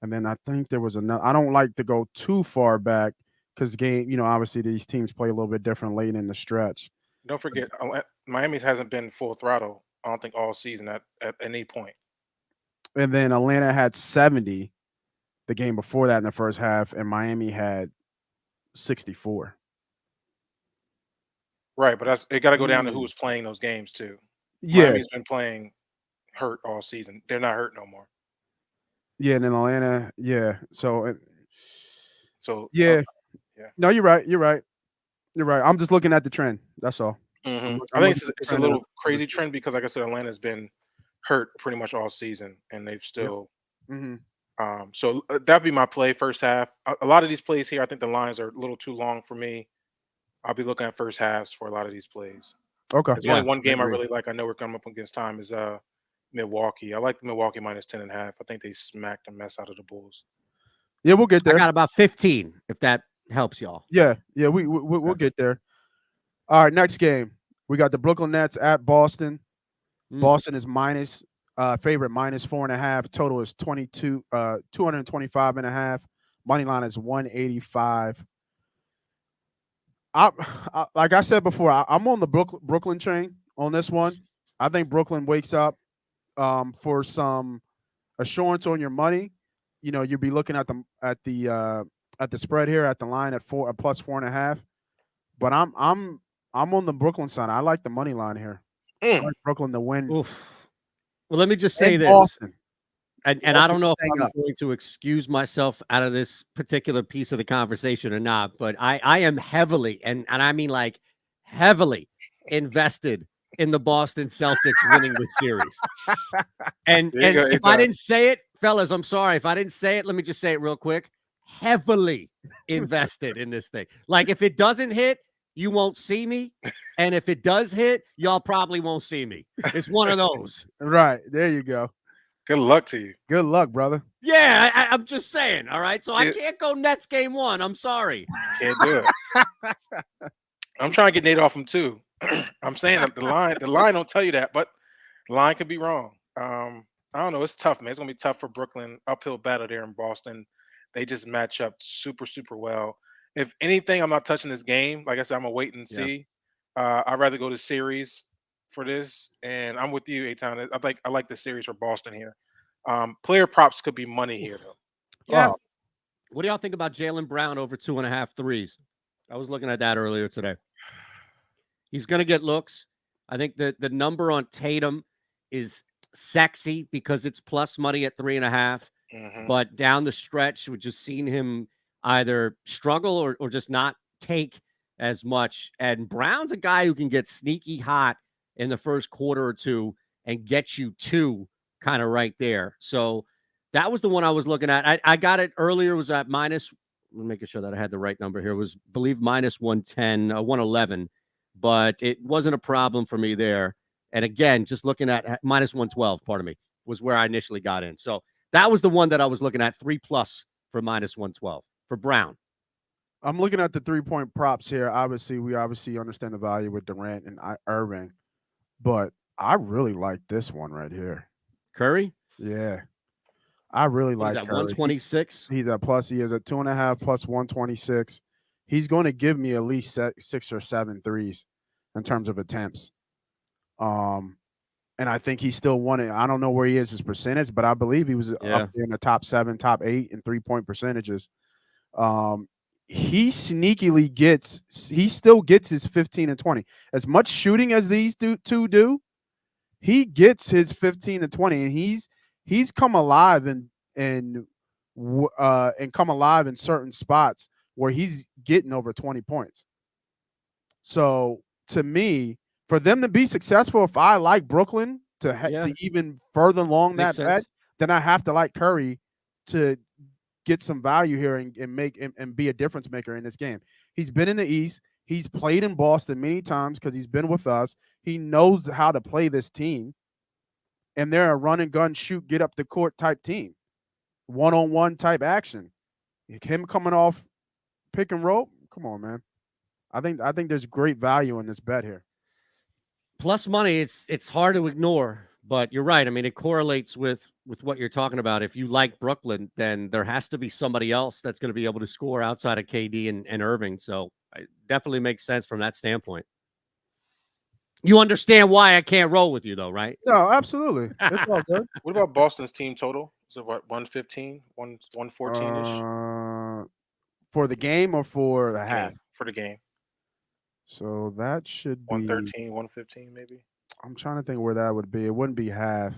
Speaker 1: And then I think there was another. I don't like to go too far back because obviously these teams play a little bit different late in the stretch.
Speaker 4: Don't forget, Miami hasn't been full throttle, I don't think, all season at any point.
Speaker 1: And then Atlanta had 70 the game before that in the first half, and Miami had 64.
Speaker 4: Right, but it got to go down to who was playing those games too.
Speaker 1: Yeah,
Speaker 4: Miami's been playing hurt all season. They're not hurt no more.
Speaker 1: yeah, and then Atlanta, yeah. So
Speaker 4: Yeah.
Speaker 1: No, you're right. You're right. I'm just looking at the trend. That's all.
Speaker 4: I
Speaker 1: I'm
Speaker 4: think
Speaker 1: looking at the
Speaker 4: it's a
Speaker 1: trend
Speaker 4: little
Speaker 1: of-
Speaker 4: crazy trend because, like I said, Atlanta's been hurt pretty much all season, and they've still.
Speaker 1: Mhm.
Speaker 4: So that'd be my play first half. A lot of these plays here, I think the lines are a little too long for me. I'll be looking at first halves for a lot of these plays.
Speaker 1: Okay.
Speaker 4: There's only one game I
Speaker 1: agree.
Speaker 4: really like. I know we're coming up against time. Is Milwaukee. I like Milwaukee minus 10.5. I think they smacked the mess out of the Bulls.
Speaker 1: Yeah, we'll get
Speaker 5: I
Speaker 1: there.
Speaker 5: got about 15 if that helps y'all.
Speaker 1: Yeah, we'll get there. All right, next game. We got the Brooklyn Nets at Boston. Boston is favorite minus 4.5. Total is 225.5. Money line is 185. Like I said before, I'm on the Brooklyn train on this one. I think Brooklyn wakes up for some assurance on your money. You'll be looking at the spread here at the line at plus 4.5. But I'm on the Brooklyn side. I like the money line here. I like Brooklyn to win.
Speaker 5: Oof. Well, let me just say
Speaker 1: And
Speaker 5: this.
Speaker 1: Boston.
Speaker 5: And I don't know if
Speaker 1: staying
Speaker 5: I'm
Speaker 1: up.
Speaker 5: going to excuse myself out of this particular piece of the conversation or not, but I am heavily, and I mean like heavily invested in the Boston Celtics winning this series. And if I didn't say it, fellas, I'm sorry. If I didn't say it, let me just say it real quick. Heavily invested in this thing. Like if it doesn't hit, you won't see me. And if it does hit, y'all probably won't see me. It's one of those.
Speaker 1: Right. There you go.
Speaker 4: Good luck to you.
Speaker 1: Good luck, brother.
Speaker 5: Yeah, I'm just saying. All right. So I can't go Nets game 1. I'm sorry.
Speaker 4: Can't do it. I'm trying to get Nate off him too. I'm saying that the line don't tell you that, but the line could be wrong. I don't know. It's tough, man. It's gonna be tough for Brooklyn. Uphill battle there in Boston. They just match up super, super well. If anything, I'm not touching this game. Like I said, I'm gonna wait and see. I'd rather go to series for this, and I'm with you, Eytan. I like the series for Boston here. Player props could be money here, though.
Speaker 5: Yeah. What do y'all think about Jaylen Brown over 2.5 threes? I was looking at that earlier today. He's going to get looks. I think that the number on Tatum is sexy because it's plus money at 3.5. but down the stretch, we've just seen him either struggle or just not take as much. And Brown's a guy who can get sneaky hot in the first quarter or two and get you two kind of right there. So that was the one I was looking at. I got it earlier. It was at minus. I'm making sure that I had the right number here. It was, I believe, minus 110, 111, but it wasn't a problem for me there. And again, just looking at minus 112, pardon me, was where I initially got in. So that was the one that I was looking at, 3+ for minus 112 for Brown.
Speaker 1: I'm looking at the 3-point props here. We obviously understand the value with Durant and Irving, but I really like this one right here.
Speaker 5: Curry?
Speaker 1: Yeah. I really like
Speaker 5: that
Speaker 1: Curry.
Speaker 5: 126.
Speaker 1: He's at plus. He is at 2.5 plus 126. He's going to give me at least 6 or 7 threes in terms of attempts. And I think he still won it. I don't know where he is his percentage, but I believe he was up there in the top 7, top 8 in 3-point percentages. He still gets his 15 and 20. As much shooting as these two do, he gets his 15 and 20, and he's come alive and come alive in certain spots where he's getting over 20 points. So to me, for them to be successful, if I like Brooklyn to even further along that bet, then I have to like Curry to get some value here and be a difference maker in this game. He's been in the East. He's played in Boston many times because he's been with us. He knows how to play this team. And they're a run and gun, shoot, get up the court type team. One-on-one type action. Him coming off pick and roll, come on, man. I think there's great value in this bet here.
Speaker 5: Plus money, it's hard to ignore, but you're right. I mean, it correlates with what you're talking about. If you like Brooklyn, then there has to be somebody else that's going to be able to score outside of KD and Irving. So it definitely makes sense from that standpoint. You understand why I can't roll with you, though, right?
Speaker 1: No, absolutely. It's all good.
Speaker 4: What about Boston's team total? Is it what, 115, 114-ish?
Speaker 1: For the game or for the half?
Speaker 4: For the game.
Speaker 1: So that should be
Speaker 4: 113, 115, maybe.
Speaker 1: I'm trying to think where that would be. It wouldn't be half.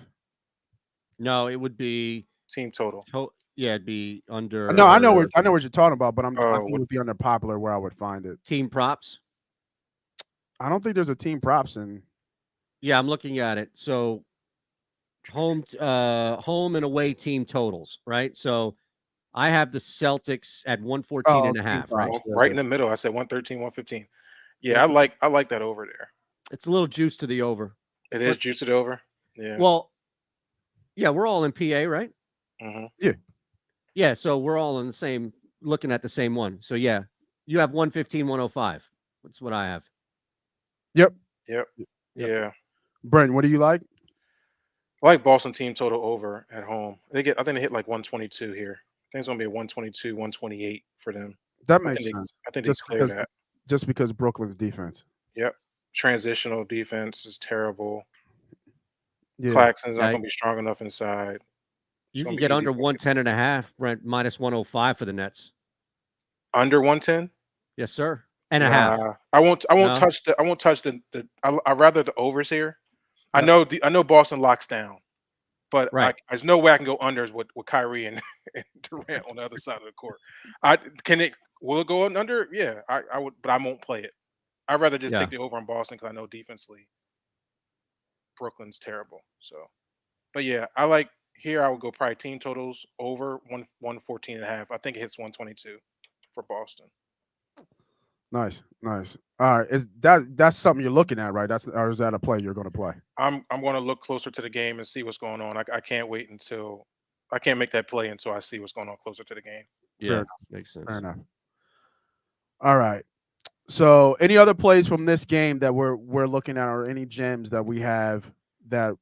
Speaker 5: No, it would be
Speaker 4: team total.
Speaker 5: Yeah, it'd be under.
Speaker 1: No, I know what you're talking about, but I think it would be under popular where I would find it.
Speaker 5: Team props.
Speaker 1: I don't think there's a team props in.
Speaker 5: Yeah, I'm looking at it. So home and away team totals, right? So I have the Celtics at 114.5, right?
Speaker 4: Right in the middle. I said 113, 115. Yeah, I like that over there.
Speaker 5: It's a little juice to the over.
Speaker 4: It is juice to the over. Yeah.
Speaker 5: Well, yeah, we're all in PA, right?
Speaker 4: Mm-hmm.
Speaker 1: Yeah.
Speaker 5: Yeah, so we're all in the same, looking at the same one. So yeah, you have 115, 105. That's what I have.
Speaker 1: Yep.
Speaker 4: Yeah.
Speaker 1: Brent, what do you like?
Speaker 4: I like Boston team total over at home. I think they hit like 122 here. I think it's gonna be a 122, 128 for them.
Speaker 1: That makes sense.
Speaker 4: I think they clear that.
Speaker 1: Just because Brooklyn's defense.
Speaker 4: Yep. Transitional defense is terrible.
Speaker 1: Yeah.
Speaker 4: Claxton's not gonna be strong enough inside.
Speaker 5: You can get under 110.5, Brent, minus 105 for the Nets.
Speaker 4: Under 110?
Speaker 5: Yes, sir. And a half.
Speaker 4: I won't touch the I'd rather the overs here. I know Boston locks down, but there's no way I can go unders with Kyrie and Durant on the other side of the court. Will it go under? Yeah, I would, but I won't play it. I'd rather just take the over on Boston because I know defensively Brooklyn's terrible. So, but yeah, I would go probably team totals over 114.5. I think it hits 122 for Boston.
Speaker 1: Nice. All right, that's something you're looking at, right? Or is that a play you're going to play?
Speaker 4: I'm going to look closer to the game and see what's going on. I can't wait I can't make that play until I see what's going on closer to the game.
Speaker 5: Yeah, makes sense.
Speaker 1: Fair enough. All right. So, any other plays from this game that we're looking at, or any gems that we have that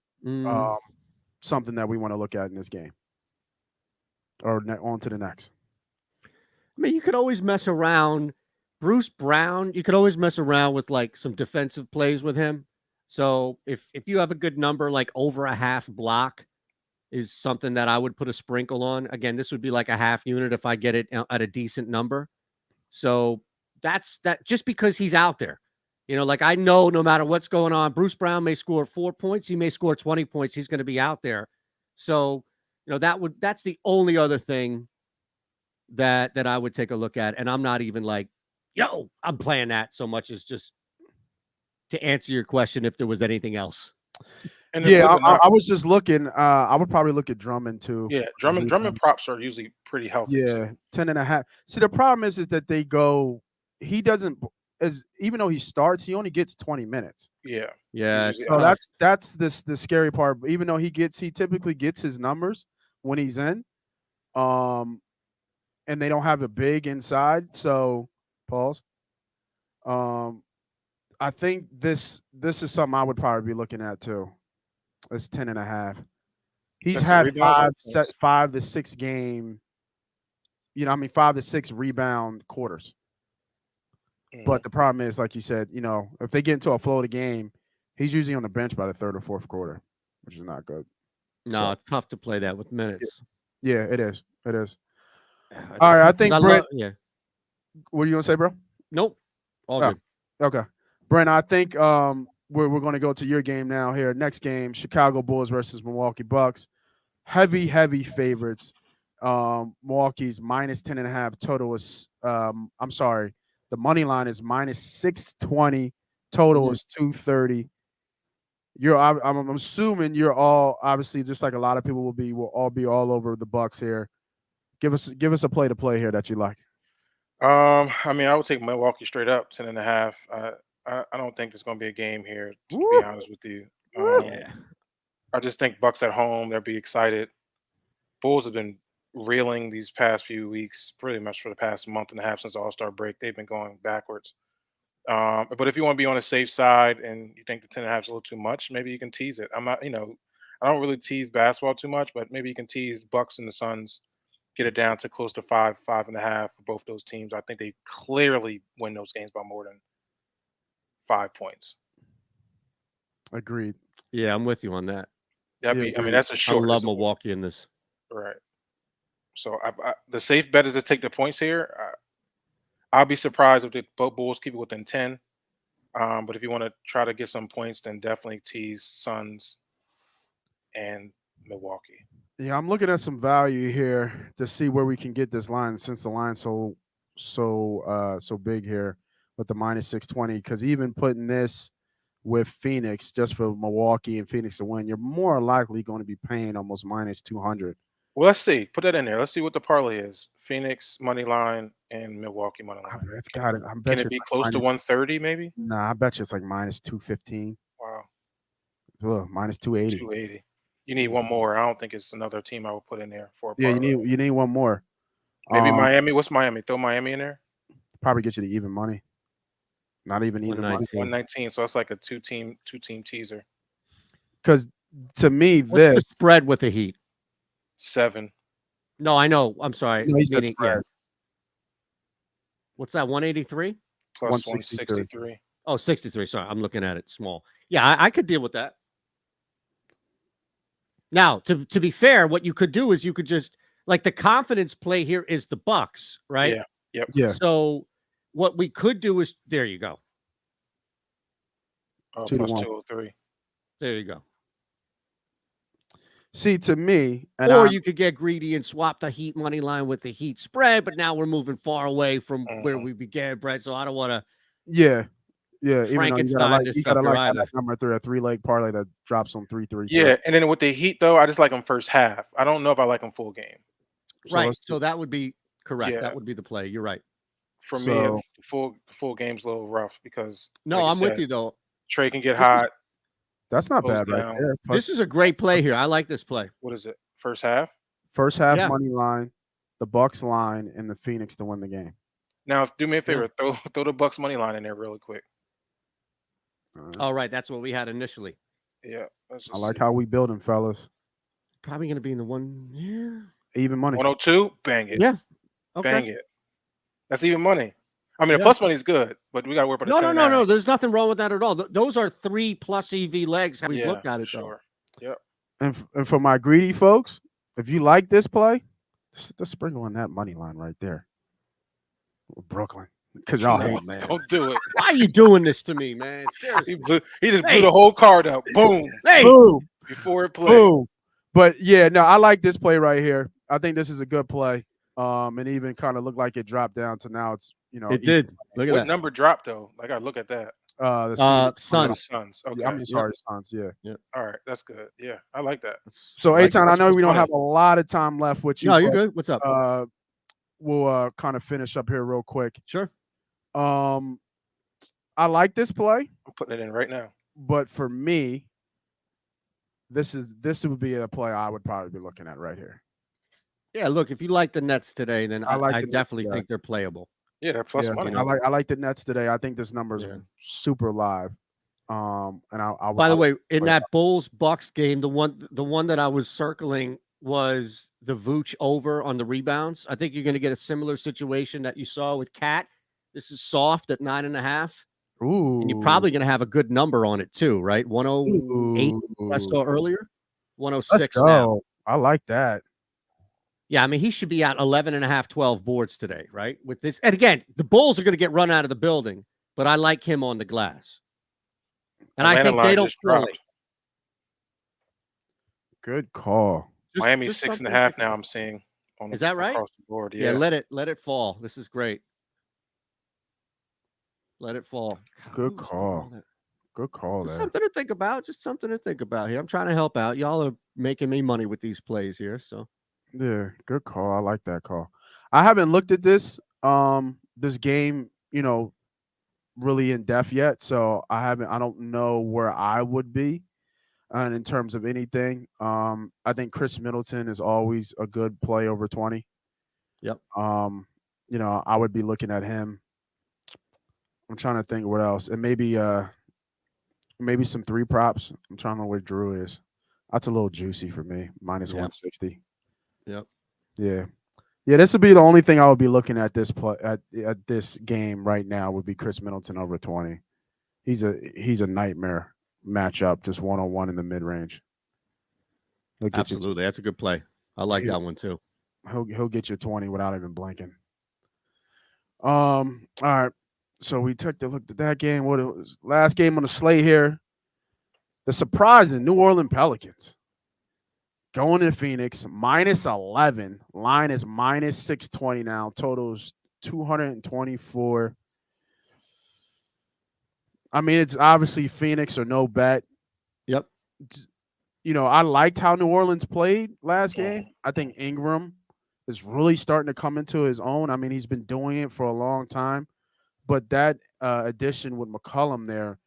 Speaker 1: something that we want to look at in this game, or on to the next?
Speaker 5: I mean, you could always mess around. Bruce Brown, you could always mess around with like some defensive plays with him. So if you have a good number, like over a half block is something that I would put a sprinkle on. Again, this would be like a half unit if I get it at a decent number. So that's that, just because he's out there. You know, like I know no matter what's going on, Bruce Brown may score 4 points. He may score 20 points. He's going to be out there. So That's the only other thing that I would take a look at. And I'm not even like, yo, I'm playing that so much as just to answer your question if there was anything else.
Speaker 4: And
Speaker 1: Yeah, I was just looking. I would probably look at Drummond too.
Speaker 4: Yeah, Drummond props are usually pretty healthy.
Speaker 1: Yeah,
Speaker 4: too.
Speaker 1: 10.5. See, the problem is that they go. He doesn't even though he starts, he only gets 20 minutes.
Speaker 4: Yeah.
Speaker 5: Yeah.
Speaker 1: So that's the scary part. Even though he typically gets his numbers when he's in, and they don't have a big inside. So pause. I think this is something I would probably be looking at too. It's 10.5. He's had 5 to 6 game. 5 to 6 rebound quarters. But the problem is, like you said, if they get into a flow of the game, he's usually on the bench by the third or fourth quarter, which is not good.
Speaker 5: No, it's tough to play that with minutes.
Speaker 1: Yeah, it is. It is. All right, I think Brent.
Speaker 5: Yeah.
Speaker 1: What are you gonna say, bro?
Speaker 5: Nope. All good.
Speaker 1: Okay, Brent. I think we're going to go to your game now. Here, next game: Chicago Bulls versus Milwaukee Bucks. Heavy favorites. Milwaukee's minus 10.5. Total is. I'm sorry. The money line is minus 620. Total is 230. I'm assuming you're all obviously just like a lot of people will all be all over the Bucks here. Give us a play to play here that you like.
Speaker 4: I would take Milwaukee straight up 10.5. I don't think there's going to be a game here. To be honest with you, I just think Bucks at home. They'll be excited. Bulls have been reeling these past few weeks, pretty much for the past month and a half since the All-Star break. They've been going backwards. But if you want to be on the safe side and you think the 10.5 is a little too much, maybe you can tease it. I'm not, I don't really tease basketball too much, but maybe you can tease the Bucks and the Suns, get it down to close to 5.5 for both those teams. I think they clearly win those games by more than 5 points.
Speaker 1: Agreed.
Speaker 5: Yeah, I'm with you on that.
Speaker 4: That's a short.
Speaker 5: I love Milwaukee in this.
Speaker 4: Right. So the safe bet is to take the points here. I'll be surprised if the Bulls keep it within 10. But if you want to try to get some points, then definitely tease Suns and Milwaukee.
Speaker 1: Yeah, I'm looking at some value here to see where we can get this line since the line's so big here with the minus 620. Because even putting this with Phoenix just for Milwaukee and Phoenix to win, you're more likely going to be paying almost minus 200.
Speaker 4: Well, let's see. Put that in there. Let's see what the parlay is. Phoenix money line and Milwaukee money line.
Speaker 1: That's got it.
Speaker 4: Can it be close to 130 maybe?
Speaker 1: Nah, I bet you it's like minus 215.
Speaker 4: Wow.
Speaker 1: Ugh, minus 280.
Speaker 4: 280. You need one more. I don't think it's another team I would put in there for a
Speaker 1: parlay.
Speaker 4: Yeah,
Speaker 1: you need one more.
Speaker 4: Maybe Miami. What's Miami? Throw Miami in there.
Speaker 1: Probably get you to even money. Not even even money.
Speaker 4: 119. So that's like a two team teaser.
Speaker 1: Because to me,
Speaker 5: what's the spread with the Heat?
Speaker 4: 7.
Speaker 5: No, I know. I'm sorry.
Speaker 1: No,
Speaker 5: yeah. What's that? 183?
Speaker 4: Plus 163.
Speaker 5: Oh, 63. Sorry, I'm looking at it small. Yeah, I could deal with that. Now, to be fair, what you could do is you could just like the confidence play here is the Bucks, right?
Speaker 4: Yeah. Yep.
Speaker 1: Yeah.
Speaker 5: So what we could do is there you go.
Speaker 4: Plus 203.
Speaker 5: There you go.
Speaker 1: See, to me,
Speaker 5: or you could get greedy and swap the Heat money line with the Heat spread, but now we're moving far away from where we began, Brett. So I don't want to.
Speaker 1: Yeah.
Speaker 5: Frankenstein
Speaker 1: you gotta like that number 3, a 3-leg parlay that drops on 3-3.
Speaker 4: Yeah, and then with the Heat though, I just like them first half. I don't know if I like them full game.
Speaker 5: Right. So that would be correct. Yeah. That would be the play. You're right.
Speaker 4: For me, full game's a little rough because
Speaker 5: I'm with you though.
Speaker 4: Trey can get hot.
Speaker 1: That's not bad right there.
Speaker 5: This is a great play here. I like this play.
Speaker 4: What is it? First half?
Speaker 1: First half money line, the Bucks line, and the Phoenix to win the game.
Speaker 4: Now, do me a favor. Throw the Bucks money line in there really quick.
Speaker 5: All right. That's what we had initially.
Speaker 4: Yeah.
Speaker 1: I like how we building, fellas.
Speaker 5: Probably going to be in the one. Yeah.
Speaker 1: Even money.
Speaker 4: 102? Bang it.
Speaker 5: Yeah. Okay.
Speaker 4: Bang it. That's even money. The plus money is good, but we got to work on the
Speaker 5: No. There's nothing wrong with that at all. Those are 3 plus EV legs. How we looked at it,
Speaker 4: sure. Yep.
Speaker 1: And for my greedy folks, if you like this play, just sprinkle on that money line right there. Brooklyn. Because y'all hate,
Speaker 4: man. Don't do it.
Speaker 5: Why are you doing this to me, man? Seriously.
Speaker 4: He just blew the whole card up. Boom.
Speaker 5: Hey.
Speaker 1: Boom.
Speaker 4: Before it played.
Speaker 1: But yeah, no, I like this play right here. I think this is a good play. And even kind of looked like it dropped down to now it's
Speaker 5: It did. Look at
Speaker 4: What
Speaker 5: that.
Speaker 4: number dropped though? I gotta look at that.
Speaker 1: The
Speaker 5: Suns.
Speaker 4: Suns. Okay.
Speaker 1: Yeah, I'm sorry, Suns. Yeah.
Speaker 4: All right. That's good. Yeah, I like that.
Speaker 1: So,
Speaker 5: like
Speaker 1: Eytan, I know we don't
Speaker 4: funny.
Speaker 1: have a lot of time left with you.
Speaker 5: No, you're
Speaker 1: but,
Speaker 5: good. What's up?
Speaker 1: We'll kind of finish up here real quick.
Speaker 5: Sure.
Speaker 1: I like this play,
Speaker 4: I'm putting it in right now.
Speaker 1: but for me, this would be a play I would probably be looking at right here.
Speaker 5: Yeah, look, if you like the Nets today, then
Speaker 1: I like
Speaker 5: I
Speaker 1: the Nets,
Speaker 5: definitely
Speaker 1: yeah.
Speaker 5: think they're playable.
Speaker 4: Yeah, they're plus money.
Speaker 1: I like the Nets today. I think this number is
Speaker 5: Yeah.
Speaker 1: super live. And
Speaker 5: By the way, in that Bulls Bucks game, the one that I was circling was the Vooch over on the rebounds. I think you're going to get a similar situation that you saw with Cat. This is soft at 9.5.
Speaker 1: Ooh,
Speaker 5: And you're probably going to have a good number on it too, right? 108 I saw earlier. 106 now.
Speaker 1: I like that.
Speaker 5: Yeah, I mean, he should be at 11.5, 12 boards today, right? With this. And again, the Bulls are going to get run out of the building, but I like him on the glass. And
Speaker 4: Atlanta
Speaker 5: I think
Speaker 4: line
Speaker 5: they don't
Speaker 4: just dropped.
Speaker 5: play.
Speaker 1: Good call.
Speaker 4: Miami's
Speaker 5: something
Speaker 4: 6.5 now. I'm seeing.
Speaker 5: Is that right?
Speaker 4: Across the board.
Speaker 5: Yeah,
Speaker 4: Yeah.
Speaker 5: let it fall. This is great. Let it fall.
Speaker 1: Good call. Good call.
Speaker 5: Just
Speaker 1: there.
Speaker 5: something to think about. Just something to think about here. I'm trying to help out. Y'all are making me money with these plays here. So
Speaker 1: Yeah, good call. I like that call. I haven't looked at this this game, really in depth yet. So I don't know where I would be in terms of anything. I think Chris Middleton is always a good play over 20.
Speaker 5: Yep.
Speaker 1: I would be looking at him. I'm trying to think what else. And maybe some 3 props. I'm trying to know where Drew is. That's a little juicy for me. Minus 160.
Speaker 5: Yep.
Speaker 1: Yeah. Yeah, this would be the only thing I would be looking at this at this game right now would be Chris Middleton over 20. He's a nightmare matchup, just 1-on-1 in the mid range.
Speaker 5: Absolutely, that's a good play. I like that one too.
Speaker 1: He'll get you 20 without even blinking. All right. So we took a look at that game. What it was last game on the slate here. The surprising New Orleans Pelicans. Going to Phoenix, minus 11. Line is minus 620 now. Totals 224. I mean, it's obviously Phoenix or no bet.
Speaker 5: Yep.
Speaker 1: I liked how New Orleans played last game. I think Ingram is really starting to come into his own. I mean, he's been doing it for a long time. But that addition with McCollum there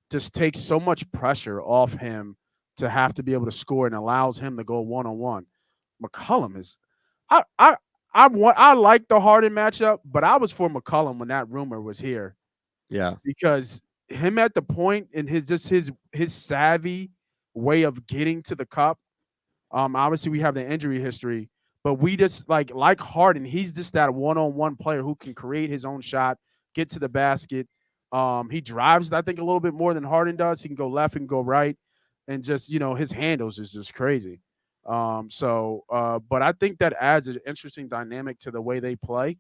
Speaker 1: just takes so much pressure off him to have to be able to score and allows him to go 1-on-1. McCollum is I like the Harden matchup, but I was for McCollum when that rumor was here.
Speaker 5: Yeah.
Speaker 1: Because him at the point and his savvy way of getting to the cup. Obviously we have the injury history, but we just like Harden, he's just that 1-on-1 player who can create his own shot, get to the basket. He drives, I think, a little bit more than Harden does. He can go left and go right. And just, his handles is just crazy. But I think that adds an interesting dynamic to the way they play.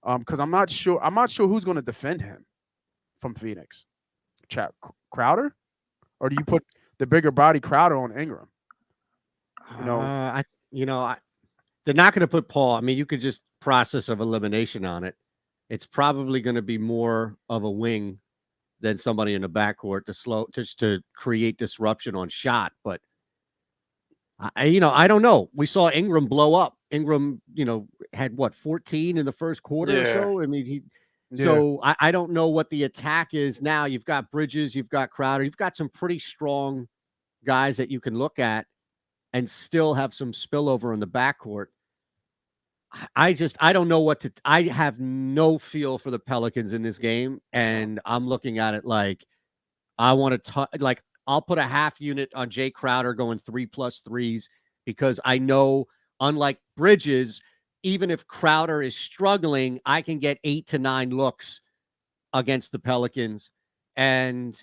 Speaker 1: Because I'm not sure who's going to defend him from Phoenix. Crowder? Or do you put the bigger body Crowder on Ingram?
Speaker 5: They're not going to put Paul. I mean, you could just process of elimination on it. It's probably going to be more of a wing than somebody in the backcourt to create disruption on shot. But I don't know. We saw Ingram blow up. Ingram, had 14 in the first quarter or so. I mean, so I don't know what the attack is now. You've got Bridges, you've got Crowder, you've got some pretty strong guys that you can look at and still have some spillover in the backcourt. I don't know I have no feel for the Pelicans in this game. And I'm looking at it like I want to I'll put a half unit on Jay Crowder going 3+ threes because I know, unlike Bridges, even if Crowder is struggling, I can get 8 to 9 looks against the Pelicans. And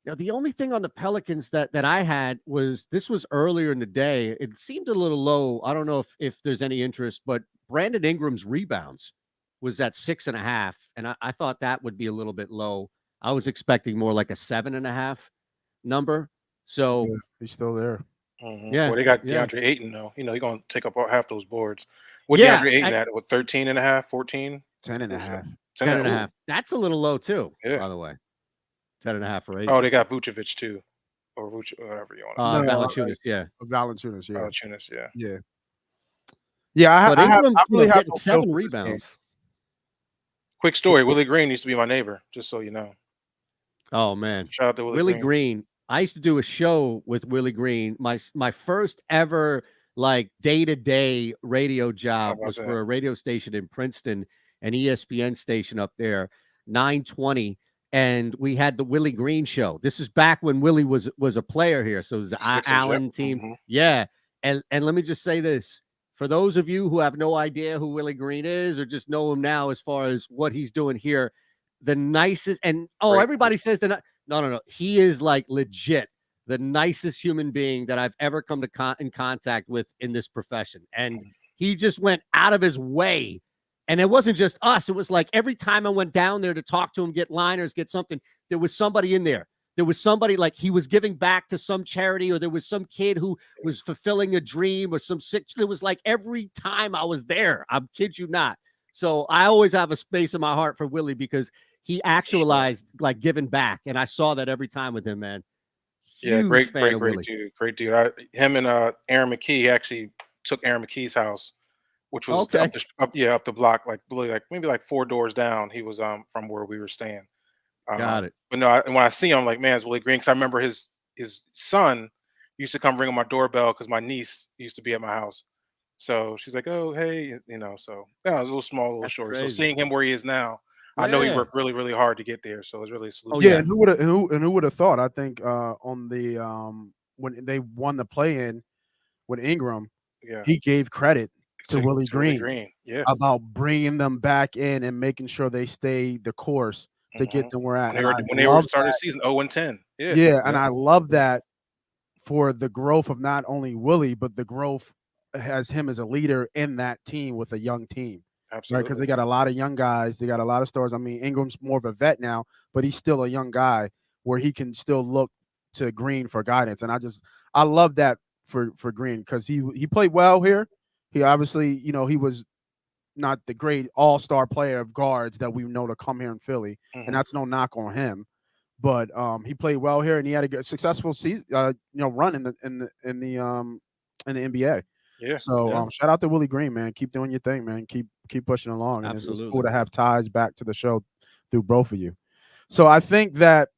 Speaker 5: the only thing on the Pelicans that I had was this was earlier in the day. It seemed a little low. I don't know if there's any interest, but Brandon Ingram's rebounds was at 6.5, and I thought that would be a little bit low. I was expecting more like a 7.5 number. So
Speaker 1: he's still there.
Speaker 5: Yeah,
Speaker 4: Well, they got
Speaker 5: yeah.
Speaker 4: DeAndre Ayton though. He's gonna take up half those boards. What
Speaker 5: Yeah,
Speaker 4: DeAndre Ayton at? What 13 and a half, 14?
Speaker 1: 10 and a
Speaker 4: What was that?
Speaker 1: half.
Speaker 4: 10
Speaker 5: 10 and a
Speaker 4: ooh,
Speaker 5: half. That's a little low too,
Speaker 4: yeah.
Speaker 5: by the way. 10 and a half for 8.
Speaker 4: Oh, they got Vucevic too, or whatever you want to say.
Speaker 1: No,
Speaker 5: Valanciunas, yeah.
Speaker 1: Valanciunas, yeah.
Speaker 4: Valanciunas, yeah.
Speaker 1: Yeah. Yeah,
Speaker 5: But Ingram,
Speaker 1: I really have
Speaker 5: getting
Speaker 1: no feel
Speaker 5: 7
Speaker 1: for this game.
Speaker 5: rebounds.
Speaker 4: Quick story: Willie Green used to be my neighbor, just so you know.
Speaker 5: Oh man.
Speaker 4: Shout out to
Speaker 5: Willie Green. I used to do a show with Willie Green. My first ever like day-to-day radio job was for a radio station in Princeton, an ESPN station up there, 920. And we had the Willie Green show. This is back when Willie was a player here. So it was the Allen team. Yeah. And let me just say this. For those of you who have no idea who Willie Green is or just know him now as far as what he's doing here, the nicest and everybody says that no. He is like legit the nicest human being that I've ever come to in contact with in this profession. And he just went out of his way. And it wasn't just us. It was like every time I went down there to talk to him, get liners, get something, there was somebody in there. There was somebody like he was giving back to some charity, or there was some kid who was fulfilling a dream or some sick. It was like every time I was there. I kid you not. So I always have a space in my heart for Willie because he actualized like giving back. And I saw that every time with him, man.
Speaker 4: Yeah,
Speaker 5: Huge
Speaker 4: great dude. Great dude. Him and Aaron McKee actually took Aaron McKee's house, which was up the block, maybe 4 doors down. He was from where we were staying.
Speaker 5: Got it.
Speaker 4: But no, when I see him, I'm like, man, it's Willie Green. Because I remember his son used to come ring on my doorbell because my niece used to be at my house. So she's like, oh, hey, so yeah, it was a little short. So seeing him where he is now, I know he worked really, really hard to get there. So it's really a salute.
Speaker 1: Yeah, and who would have thought? I think on the when they won the play-in with Ingram, he gave credit to Willie Green, about bringing them back in and making sure they stay the course to get them where at.
Speaker 4: When they were starting the season 0-10.
Speaker 1: Yeah, and I love that for the growth of not only Willie, but the growth as him as a leader in that team with a young team.
Speaker 4: Absolutely.
Speaker 1: Right, because they got a lot of young guys. They got a lot of stars. I mean, Ingram's more of a vet now, but he's still a young guy where he can still look to Green for guidance. And I love that for Green because he played well here. He obviously, he was not the great all-star player of guards that we know to come here in Philly, and that's no knock on him. But he played well here, and he had a good, successful season, run in the NBA.
Speaker 4: Yeah.
Speaker 1: So shout out to Willie Green, man. Keep doing your thing, man. Keep pushing along. And
Speaker 5: Absolutely.
Speaker 1: it's cool to have ties back to the show through both of you. So I think that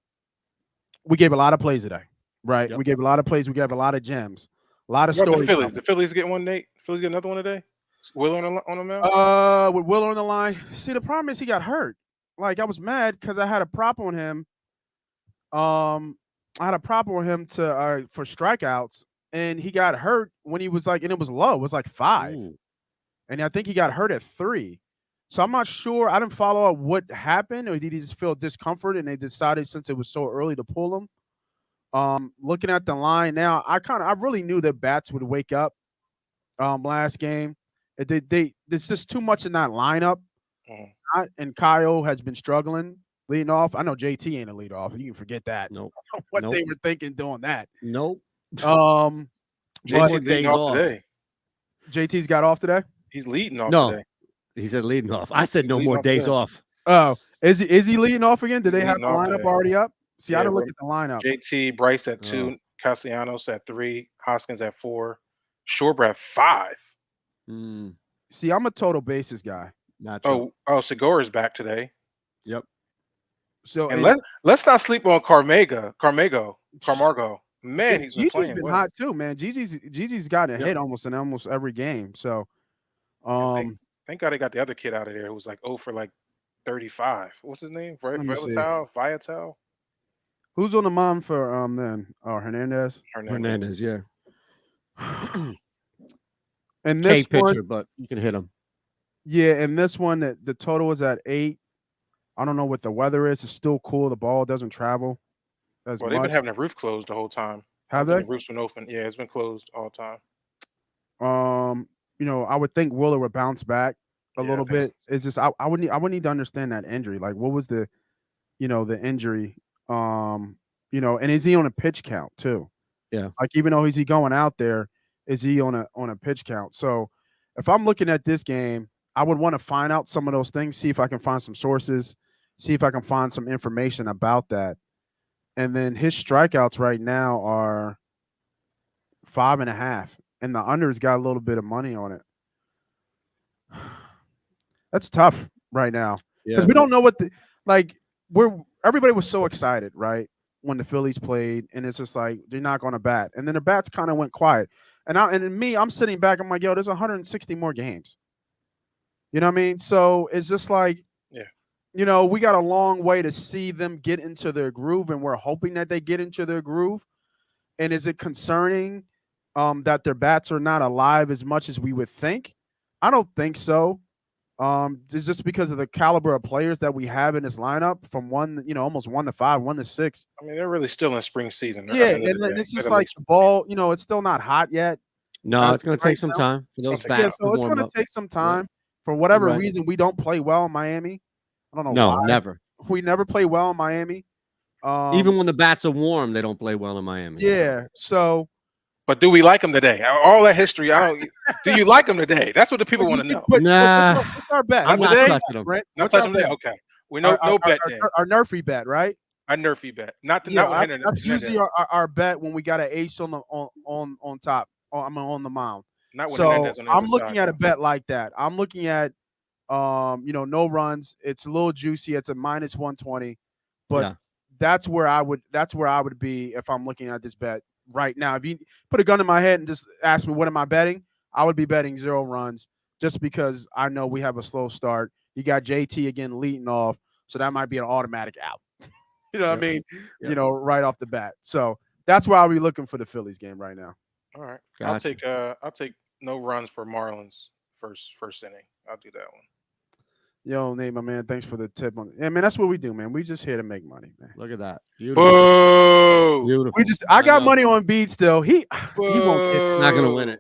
Speaker 1: we gave a lot of plays today, right? Yep. We gave a lot of plays. We gave a lot of gems, a lot of stories.
Speaker 4: The Phillies get one, Nate. Phillies get another one today. Will on the mound?
Speaker 1: With Will on the line. See, the problem is he got hurt. Like, I was mad because I had a prop on him. I had a prop on him for strikeouts, and he got hurt when he was and it was low. It was like 5. Ooh. And I think he got hurt at 3. So I'm not sure. I didn't follow up what happened, or did he just feel discomfort and they decided since it was so early to pull him? Looking at the line now, I really knew that bats would wake up last game. There's just too much in that lineup. And Kyle has been struggling leading off. I know JT ain't a lead off. You can forget that.
Speaker 5: Nope.
Speaker 1: They were thinking doing that.
Speaker 5: Nope.
Speaker 4: JT's leading off today.
Speaker 1: JT's got off today?
Speaker 4: He's leading off today.
Speaker 5: He said leading off. I said no more days off.
Speaker 1: Oh, is he leading off again? Did they have the lineup already up? See, I didn't look at the lineup.
Speaker 4: JT, Bryce at 2, Castellanos at 3, Hoskins at 4, Schwarber at 5.
Speaker 1: See, I'm a total basis guy.
Speaker 5: Not true.
Speaker 4: Segura's back today.
Speaker 5: Yep.
Speaker 4: So let's not sleep on Camargo. Man, he's been playing well.
Speaker 1: Hot too, man. Gigi's gotten a hit almost in almost every game. So
Speaker 4: thank God they got the other kid out of there who was like 0 for 35. What's his name? Viatel?
Speaker 1: Who's on the mound for then? Oh, Hernandez.
Speaker 5: Hernandez, yeah.
Speaker 1: And this
Speaker 5: pitcher, but you can hit him.
Speaker 1: Yeah, and this one the total is at 8. I don't know what the weather is. It's still cool. The ball doesn't travel as much.
Speaker 4: They've been having the roof closed the whole time.
Speaker 1: Have they?
Speaker 4: The roof's been open. Yeah, it's been closed all the
Speaker 1: time. I would think Willer would bounce back a little bit. It's just I would need to understand that injury. Like, what was the injury? And is he on a pitch count too?
Speaker 5: Yeah.
Speaker 1: Like, even though he going out there, is he on a pitch count? So if I'm looking at this game, I would want to find out some of those things, see if I can find some sources, see if I can find some information about that. And then his strikeouts right now are 5.5, and the under's got a little bit of money on it. That's tough right now because we don't know what everybody was so excited, right, when the Phillies played, and it's just like they're not going to bat, and then the bats kind of went quiet, and I'm sitting back, I'm like, yo, there's 160 more games. You know what I mean? So it's just like, we got a long way to see them get into their groove, and we're hoping that they get into their groove. And is it concerning that their bats are not alive as much as we would think? I don't think so. It's just because of the caliber of players that we have in this lineup, from almost 1 to 5, 1 to 6.
Speaker 4: I mean, they're really still in spring season.
Speaker 1: Yeah, and it's just like the ball, it's still not hot yet.
Speaker 5: No, it's going to take some time for those bats.
Speaker 1: Yeah, so it's going to take some time. For whatever reason, we don't play well in Miami. I don't know why.
Speaker 5: Never.
Speaker 1: We never play well in Miami.
Speaker 5: Even when the bats are warm, they don't play well in Miami.
Speaker 1: Yeah, so.
Speaker 4: But do we like them today? All that history, do you like them today? That's what the people want to know.
Speaker 5: Nah.
Speaker 1: What's our bet?
Speaker 5: I'm not touching them.
Speaker 4: Not touching them today? Okay. We know no bet day.
Speaker 1: Our nerfy bet, right?
Speaker 4: Our nerfy bet. Not
Speaker 1: that's usually our bet when we got an ace on top. On the mound.
Speaker 4: Not when
Speaker 1: so I'm looking at a bet like that. I'm looking at no runs. It's a little juicy. It's a minus 120, but that's where I would be if I'm looking at this bet right now. If you put a gun in my head and just ask me what am I betting, I would be betting 0 runs, just because I know we have a slow start. You got JT again leading off, so that might be an automatic out. You know what I mean? Right off the bat. So that's why I'll be looking for the Phillies game right now.
Speaker 4: All right.
Speaker 5: Gotcha.
Speaker 4: I'll take no runs for Marlins first inning. I'll do that one.
Speaker 1: Yo, Nate, my man, thanks for the tip on. Yeah, man, that's what we do, man. We just here to make money, man.
Speaker 5: Look at that.
Speaker 4: Beautiful.
Speaker 5: Beautiful.
Speaker 1: I got money on Bede still. He won't get.
Speaker 5: Not gonna win it.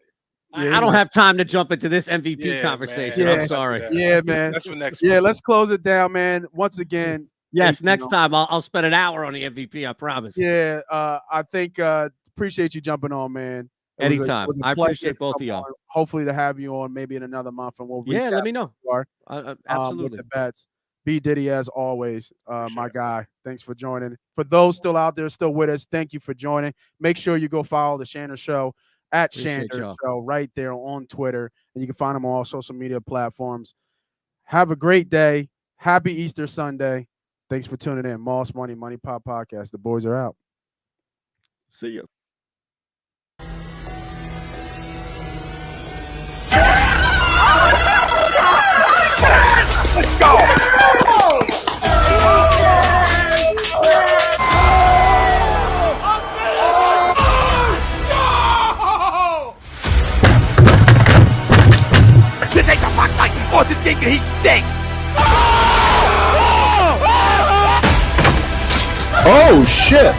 Speaker 5: Yeah, I don't have time to jump into this MVP conversation.
Speaker 1: Man.
Speaker 5: I'm sorry.
Speaker 1: Yeah, man.
Speaker 4: That's for next.
Speaker 1: Yeah, let's close it down, man. Once again.
Speaker 5: Yes, next time I'll spend an hour on the MVP. I promise.
Speaker 1: Yeah, I think appreciate you jumping on, man.
Speaker 5: Anytime. I appreciate both of y'all.
Speaker 1: Hopefully to have you on maybe in another month, and we'll
Speaker 5: let me know. Absolutely.
Speaker 1: With the bets. B Diddy, as always, my guy. Thanks for joining. For those still out there, still with us, thank you for joining. Make sure you go follow the Shander Show at Shander Show right there on Twitter, and you can find them on all social media platforms. Have a great day. Happy Easter Sunday. Thanks for tuning in. Moss Money Pop Podcast. The boys are out.
Speaker 5: See you.
Speaker 2: Let's go! This ain't the fight night, or this game he stinks!
Speaker 3: Oh shit!